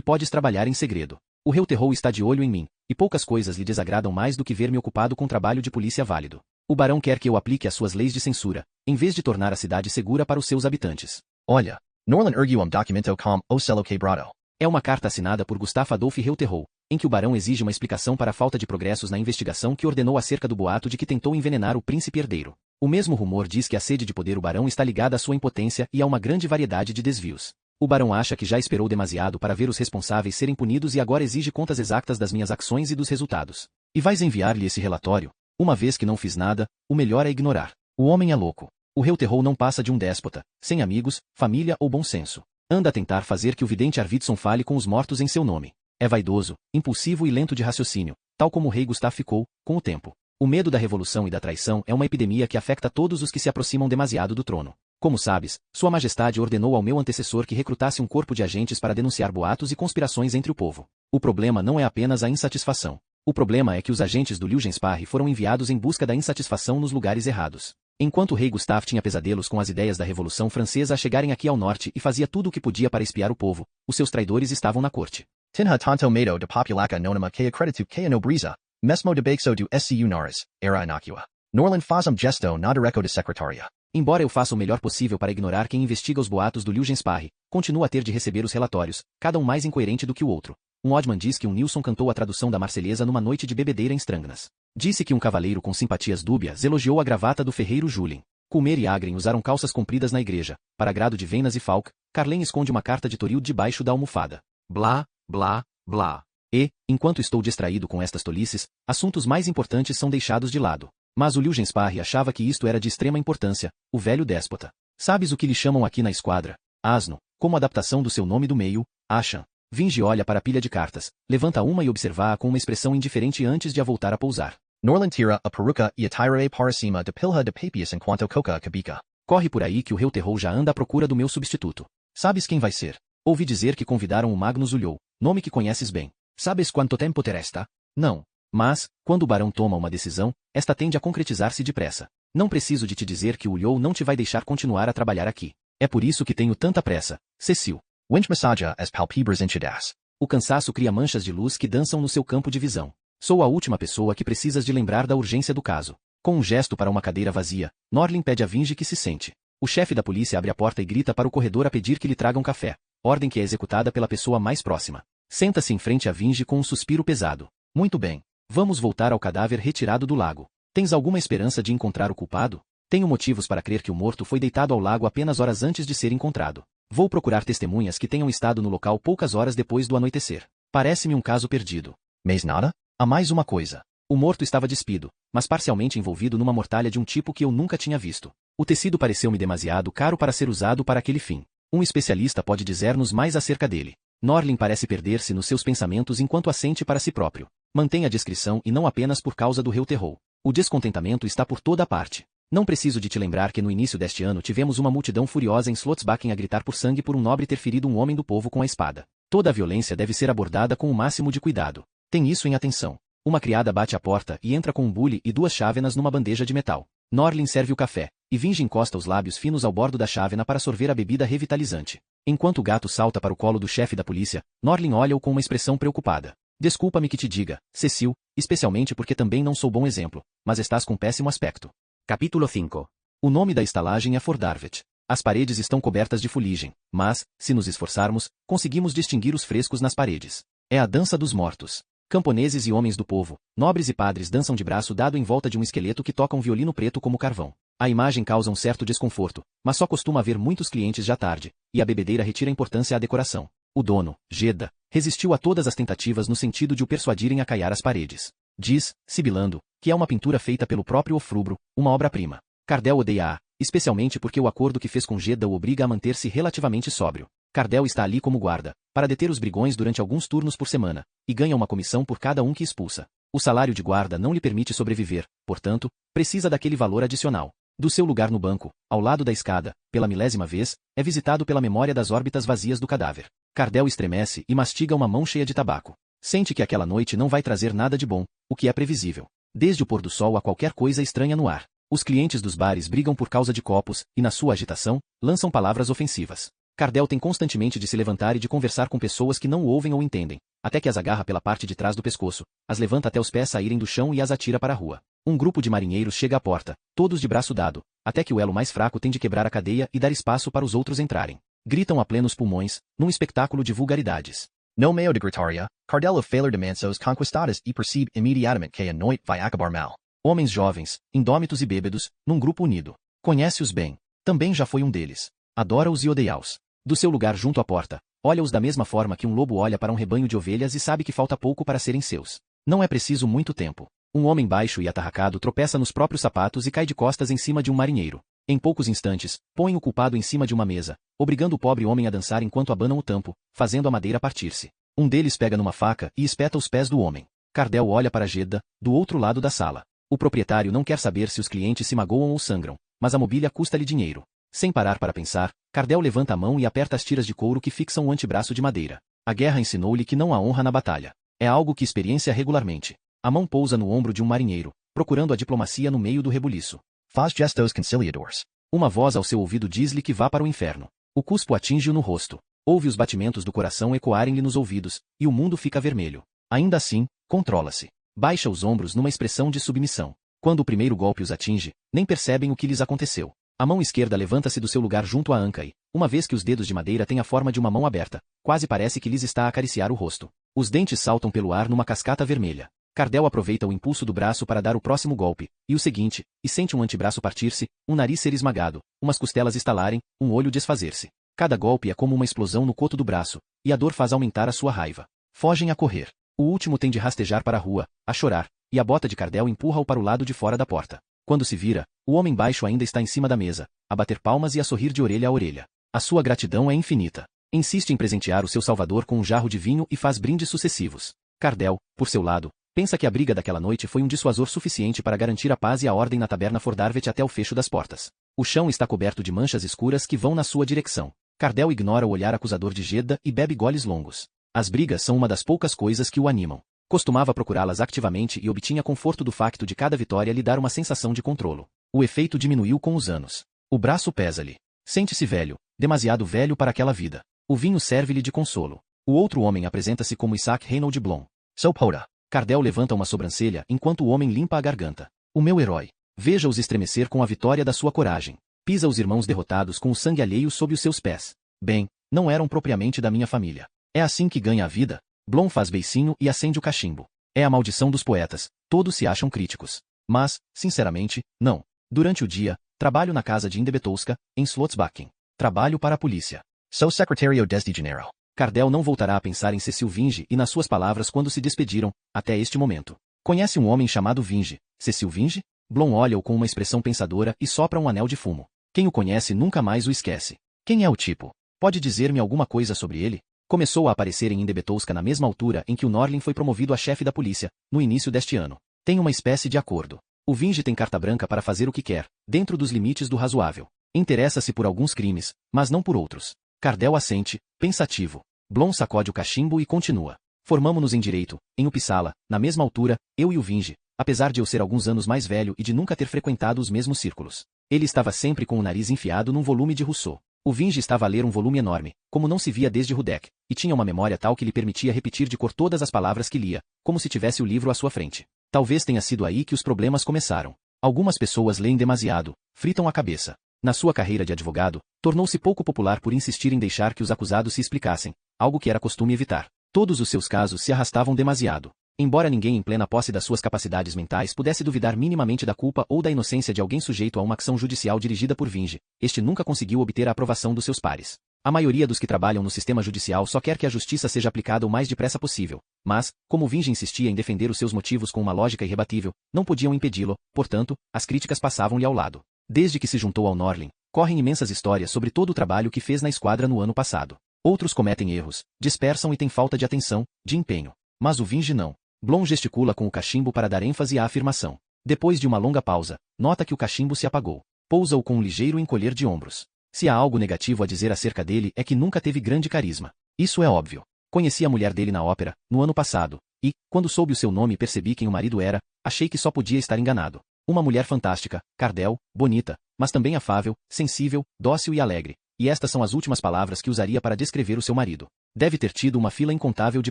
Speaker 1: podes trabalhar em segredo. O Reuterrow está de olho em mim, e poucas coisas lhe desagradam mais do que ver-me ocupado com trabalho de polícia válido. O barão quer que eu aplique as suas leis de censura, em vez de tornar a cidade segura para os seus habitantes.
Speaker 2: Olha, Norlin ergueu documento com o selo quebrado.
Speaker 1: É uma carta assinada por Gustave Adolphe Reuterrow, em que o barão exige uma explicação para a falta de progressos na investigação que ordenou acerca do boato de que tentou envenenar o príncipe herdeiro. O mesmo rumor diz que a sede de poder o barão está ligada à sua impotência e a uma grande variedade de desvios. O barão acha que já esperou demasiado para ver os responsáveis serem punidos e agora exige contas exatas das minhas ações e dos resultados. E vais enviar-lhe esse relatório? Uma vez que não fiz nada, o melhor é ignorar. O homem é louco. O Reuterrow não passa de um déspota, sem amigos, família ou bom senso. Anda a tentar fazer que o vidente Arvidsson fale com os mortos em seu nome. É vaidoso, impulsivo e lento de raciocínio, tal como o rei Gustave ficou, com o tempo. O medo da revolução e da traição é uma epidemia que afeta todos os que se aproximam demasiado do trono. Como sabes, Sua Majestade ordenou ao meu antecessor que recrutasse um corpo de agentes para denunciar boatos e conspirações entre o povo. O problema não é apenas a insatisfação. O problema é que os agentes do Liugensparre foram enviados em busca da insatisfação nos lugares errados. Enquanto o rei Gustave tinha pesadelos com as ideias da Revolução Francesa a chegarem aqui ao norte e fazia tudo o que podia para espiar o povo, os seus traidores estavam na corte.
Speaker 2: Tinha tanto medo de populaca anônima que acredito que a nobreza, mesmo de bexo do SCU Nares, era inócua. Norlin faz gesto na direção de secretária.
Speaker 1: Embora eu faça o melhor possível para ignorar quem investiga os boatos do Liugensparre, continuo a ter de receber os relatórios, cada um mais incoerente do que o outro. Um Oddman diz que um Nilson cantou a tradução da Marselhesa numa noite de bebedeira em Strangnas. Disse que um cavaleiro com simpatias dúbias elogiou a gravata do ferreiro Julien. Culmer e Agren usaram calças compridas na igreja. Para agrado de Venas e Falk, Carlen esconde uma carta de Toril debaixo da almofada. Blá, blá, blá. E, enquanto estou distraído com estas tolices, assuntos mais importantes são deixados de lado. Mas o Liugensparre achava que isto era de extrema importância, o velho déspota. Sabes o que lhe chamam aqui na esquadra? Asno, como adaptação do seu nome do meio, Achan. Vinge olha para a pilha de cartas, levanta uma e observa-a com uma expressão indiferente antes de a voltar a pousar.
Speaker 2: Norlin tira a peruca e atira para cima de pilha de papias enquanto coca a cabica.
Speaker 1: Corre por aí que o Reuterrow já anda à procura do meu substituto. Sabes quem vai ser? Ouvi dizer que convidaram o Magnus Ulloa, nome que conheces bem. Sabes quanto tempo te resta? Não. Mas, quando o barão toma uma decisão, esta tende a concretizar-se depressa. Não preciso de te dizer que o Ulloa não te vai deixar continuar a trabalhar aqui. É por isso que tenho tanta pressa, Cecil.
Speaker 2: Winch massaja as palpebras inchadas.
Speaker 1: O cansaço cria manchas de luz que dançam no seu campo de visão. Sou a última pessoa que precisas de lembrar da urgência do caso. Com um gesto para uma cadeira vazia, Norlin pede a Vinge que se sente. O chefe da polícia abre a porta e grita para o corredor a pedir que lhe tragam café, ordem que é executada pela pessoa mais próxima. Senta-se em frente a Vinge com um suspiro pesado. Muito bem. Vamos voltar ao cadáver retirado do lago. Tens alguma esperança de encontrar o culpado? Tenho motivos para crer que o morto foi deitado ao lago apenas horas antes de ser encontrado. Vou procurar testemunhas que tenham estado no local poucas horas depois do anoitecer. Parece-me um caso perdido.
Speaker 2: Mas nada? Há mais uma coisa.
Speaker 1: O morto estava despido, mas parcialmente envolvido numa mortalha de um tipo que eu nunca tinha visto. O tecido pareceu-me demasiado caro para ser usado para aquele fim. Um especialista pode dizer-nos mais acerca dele. Norlin parece perder-se nos seus pensamentos enquanto assente para si próprio. Mantém a discrição e não apenas por causa do Reuterrow. O descontentamento está por toda a parte. Não preciso de te lembrar que no início deste ano tivemos uma multidão furiosa em Slotsbacken a gritar por sangue por um nobre ter ferido um homem do povo com a espada. Toda a violência deve ser abordada com o máximo de cuidado. Tem isso em atenção. Uma criada bate à porta e entra com um bule e 2 chávenas numa bandeja de metal. Norlin serve o café, e Vinge encosta os lábios finos ao bordo da chávena para sorver a bebida revitalizante. Enquanto o gato salta para o colo do chefe da polícia, Norlin olha-o com uma expressão preocupada. Desculpa-me que te diga, Cecil, especialmente porque também não sou bom exemplo, mas estás com péssimo aspecto.
Speaker 3: Capítulo 5.
Speaker 1: O nome da estalagem é Fordarvet. As paredes estão cobertas de fuligem, mas, se nos esforçarmos, conseguimos distinguir os frescos nas paredes. É a dança dos mortos. Camponeses e homens do povo, nobres e padres dançam de braço dado em volta de um esqueleto que toca um violino preto como carvão. A imagem causa um certo desconforto, mas só costuma haver muitos clientes já tarde, e a bebedeira retira importância à decoração. O dono, Jeddah, resistiu a todas as tentativas no sentido de o persuadirem a caiar as paredes. Diz, sibilando, que é uma pintura feita pelo próprio Ofrubro, uma obra-prima. Cardell odeia-a, especialmente porque o acordo que fez com Jeddah o obriga a manter-se relativamente sóbrio. Cardell está ali como guarda, para deter os brigões durante alguns turnos por semana, e ganha uma comissão por cada um que expulsa. O salário de guarda não lhe permite sobreviver, portanto, precisa daquele valor adicional. Do seu lugar no banco, ao lado da escada, pela milésima vez, é visitado pela memória das órbitas vazias do cadáver. Cardell estremece e mastiga uma mão cheia de tabaco. Sente que aquela noite não vai trazer nada de bom, o que é previsível. Desde o pôr do sol há qualquer coisa estranha no ar. Os clientes dos bares brigam por causa de copos, e na sua agitação, lançam palavras ofensivas. Cardell tem constantemente de se levantar e de conversar com pessoas que não o ouvem ou entendem, até que as agarra pela parte de trás do pescoço, as levanta até os pés saírem do chão e as atira para a rua. Um grupo de marinheiros chega à porta, todos de braço dado, até que o elo mais fraco tem de quebrar a cadeia e dar espaço para os outros entrarem. Gritam a plenos pulmões, num espetáculo de vulgaridades.
Speaker 2: No meio de gritaria, Cardell of failure de mansos conquistadas e percebe imediatamente que a noite vai acabar mal.
Speaker 1: Homens jovens, indômitos e bêbedos, num grupo unido. Conhece-os bem. Também já foi um deles. Adora-os e odeia-os. Do seu lugar junto à porta, olha-os da mesma forma que um lobo olha para um rebanho de ovelhas e sabe que falta pouco para serem seus. Não é preciso muito tempo. Um homem baixo e atarracado tropeça nos próprios sapatos e cai de costas em cima de um marinheiro. Em poucos instantes, põe o culpado em cima de uma mesa, obrigando o pobre homem a dançar enquanto abanam o tampo, fazendo a madeira partir-se. Um deles pega numa faca e espeta os pés do homem. Cardell olha para Jeddah, do outro lado da sala. O proprietário não quer saber se os clientes se magoam ou sangram, mas a mobília custa-lhe dinheiro. Sem parar para pensar, Cardell levanta a mão e aperta as tiras de couro que fixam o antebraço de madeira. A guerra ensinou-lhe que não há honra na batalha. É algo que experiencia regularmente. A mão pousa no ombro de um marinheiro, procurando a diplomacia no meio do rebuliço.
Speaker 2: Faz gestos conciliadores.
Speaker 1: Uma voz ao seu ouvido diz-lhe que vá para o inferno. O cuspo atinge-o no rosto. Ouve os batimentos do coração ecoarem-lhe nos ouvidos, e o mundo fica vermelho. Ainda assim, controla-se. Baixa os ombros numa expressão de submissão. Quando o primeiro golpe os atinge, nem percebem o que lhes aconteceu. A mão esquerda levanta-se do seu lugar junto à anca e, uma vez que os dedos de madeira têm a forma de uma mão aberta, quase parece que lhes está a acariciar o rosto. Os dentes saltam pelo ar numa cascata vermelha. Cardell aproveita o impulso do braço para dar o próximo golpe, e o seguinte, e sente um antebraço partir-se, um nariz ser esmagado, umas costelas estalarem, um olho desfazer-se. Cada golpe é como uma explosão no coto do braço, e a dor faz aumentar a sua raiva. Fogem a correr. O último tem de rastejar para a rua, a chorar, e a bota de Cardell empurra-o para o lado de fora da porta. Quando se vira, o homem baixo ainda está em cima da mesa, a bater palmas e a sorrir de orelha a orelha. A sua gratidão é infinita. Insiste em presentear o seu salvador com um jarro de vinho e faz brindes sucessivos. Cardell, por seu lado, pensa que a briga daquela noite foi um dissuasor suficiente para garantir a paz e a ordem na taberna Fordarvet até o fecho das portas. O chão está coberto de manchas escuras que vão na sua direção. Cardell ignora o olhar acusador de Jeddah e bebe goles longos. As brigas são uma das poucas coisas que o animam. Costumava procurá-las ativamente e obtinha conforto do facto de cada vitória lhe dar uma sensação de controlo. O efeito diminuiu com os anos. O braço pesa-lhe. Sente-se velho, demasiado velho para aquela vida. O vinho serve-lhe de consolo. O outro homem apresenta-se como Isaac Reynold Blom.
Speaker 2: Sou Poda.
Speaker 1: Cardell levanta uma sobrancelha enquanto o homem limpa a garganta. O meu herói. Veja-os estremecer com a vitória da sua coragem. Pisa os irmãos derrotados com o sangue alheio sob os seus pés. Bem, não eram propriamente da minha família. É assim que ganha a vida? Blom faz beicinho e acende o cachimbo. É a maldição dos poetas, todos se acham críticos. Mas, sinceramente, não. Durante o dia, trabalho na casa de Indebetowska, em Slotsbakken. Trabalho para a polícia.
Speaker 2: Sou secretário desde janeiro.
Speaker 1: Cardell não voltará a pensar em Cecil Vinge e nas suas palavras quando se despediram, até este momento. Conhece um homem chamado Vinge, Cecil Vinge? Blom olha-o com uma expressão pensadora e sopra um anel de fumo. Quem o conhece nunca mais o esquece. Quem é o tipo? Pode dizer-me alguma coisa sobre ele? Começou a aparecer em Indebetowska na mesma altura em que o Norlin foi promovido a chefe da polícia, no início deste ano. Tem uma espécie de acordo. O Vinge tem carta branca para fazer o que quer, dentro dos limites do razoável. Interessa-se por alguns crimes, mas não por outros. Cardell assente, pensativo. Blom sacode o cachimbo e continua. Formamo-nos em direito, em Uppsala, na mesma altura, eu e o Vinge, apesar de eu ser alguns anos mais velho e de nunca ter frequentado os mesmos círculos. Ele estava sempre com o nariz enfiado num volume de Rousseau. O Vinge estava a ler um volume enorme, como não se via desde Rudek, e tinha uma memória tal que lhe permitia repetir de cor todas as palavras que lia, como se tivesse o livro à sua frente. Talvez tenha sido aí que os problemas começaram. Algumas pessoas leem demasiado, fritam a cabeça. Na sua carreira de advogado, tornou-se pouco popular por insistir em deixar que os acusados se explicassem, algo que era costume evitar. Todos os seus casos se arrastavam demasiado. Embora ninguém em plena posse das suas capacidades mentais pudesse duvidar minimamente da culpa ou da inocência de alguém sujeito a uma ação judicial dirigida por Vinge, este nunca conseguiu obter a aprovação dos seus pares. A maioria dos que trabalham no sistema judicial só quer que a justiça seja aplicada o mais depressa possível, mas, como Vinge insistia em defender os seus motivos com uma lógica irrebatível, não podiam impedi-lo, portanto, as críticas passavam-lhe ao lado. Desde que se juntou ao Norlin, correm imensas histórias sobre todo o trabalho que fez na esquadra no ano passado. Outros cometem erros, dispersam e têm falta de atenção, de empenho. Mas o Vinge não. Blom gesticula com o cachimbo para dar ênfase à afirmação. Depois de uma longa pausa, nota que o cachimbo se apagou. Pousa-o com um ligeiro encolher de ombros. Se há algo negativo a dizer acerca dele é que nunca teve grande carisma. Isso é óbvio. Conheci a mulher dele na ópera, no ano passado, e, quando soube o seu nome e percebi quem o marido era, achei que só podia estar enganado. Uma mulher fantástica, Cardell, bonita, mas também afável, sensível, dócil e alegre. E estas são as últimas palavras que usaria para descrever o seu marido. Deve ter tido uma fila incontável de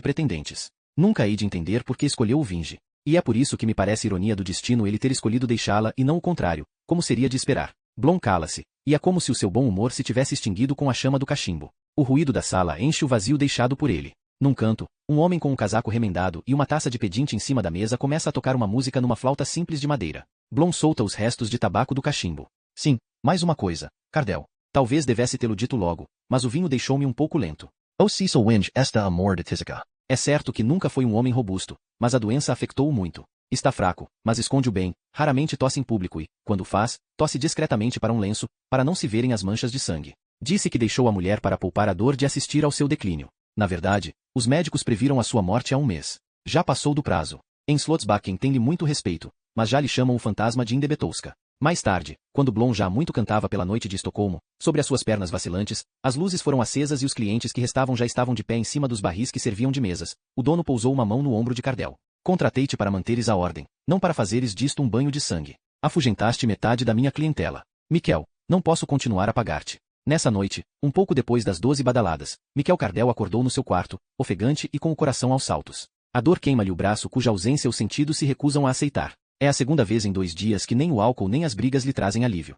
Speaker 1: pretendentes. Nunca hei de entender por que escolheu o Vinge. E é por isso que me parece ironia do destino ele ter escolhido deixá-la e não o contrário, como seria de esperar. Blom cala-se, e é como se o seu bom humor se tivesse extinguido com a chama do cachimbo. O ruído da sala enche o vazio deixado por ele. Num canto, um homem com um casaco remendado e uma taça de pedinte em cima da mesa começa a tocar uma música numa flauta simples de madeira. Blom solta os restos de tabaco do cachimbo. Sim, mais uma coisa, Cardell. Talvez devesse tê-lo dito logo, mas o vinho deixou-me um pouco lento.
Speaker 2: O Cecil Winge esta amor de Tísica.
Speaker 1: É certo que nunca foi um homem robusto, mas a doença afetou-o muito. Está fraco, mas esconde-o bem, raramente tosse em público e, quando faz, tosse discretamente para um lenço, para não se verem as manchas de sangue. Disse que deixou a mulher para poupar a dor de assistir ao seu declínio. Na verdade, os médicos previram a sua morte há um mês. Já passou do prazo. Em Slotsbacken tem-lhe muito respeito, mas já lhe chamam o fantasma de Indebetowska. Mais tarde, quando Blom já muito cantava pela noite de Estocolmo, sobre as suas pernas vacilantes, as luzes foram acesas e os clientes que restavam já estavam de pé em cima dos barris que serviam de mesas. O dono pousou uma mão no ombro de Cardell. Contratei-te para manteres a ordem, não para fazeres disto um banho de sangue. Afugentaste metade da minha clientela. Miquel, não posso continuar a pagar-te. Nessa noite, um pouco depois das 12 badaladas, Miquel Cardell acordou no seu quarto, ofegante e com o coração aos saltos. A dor queima-lhe o braço cuja ausência os sentidos se recusam a aceitar. É a segunda vez em 2 dias que nem o álcool nem as brigas lhe trazem alívio.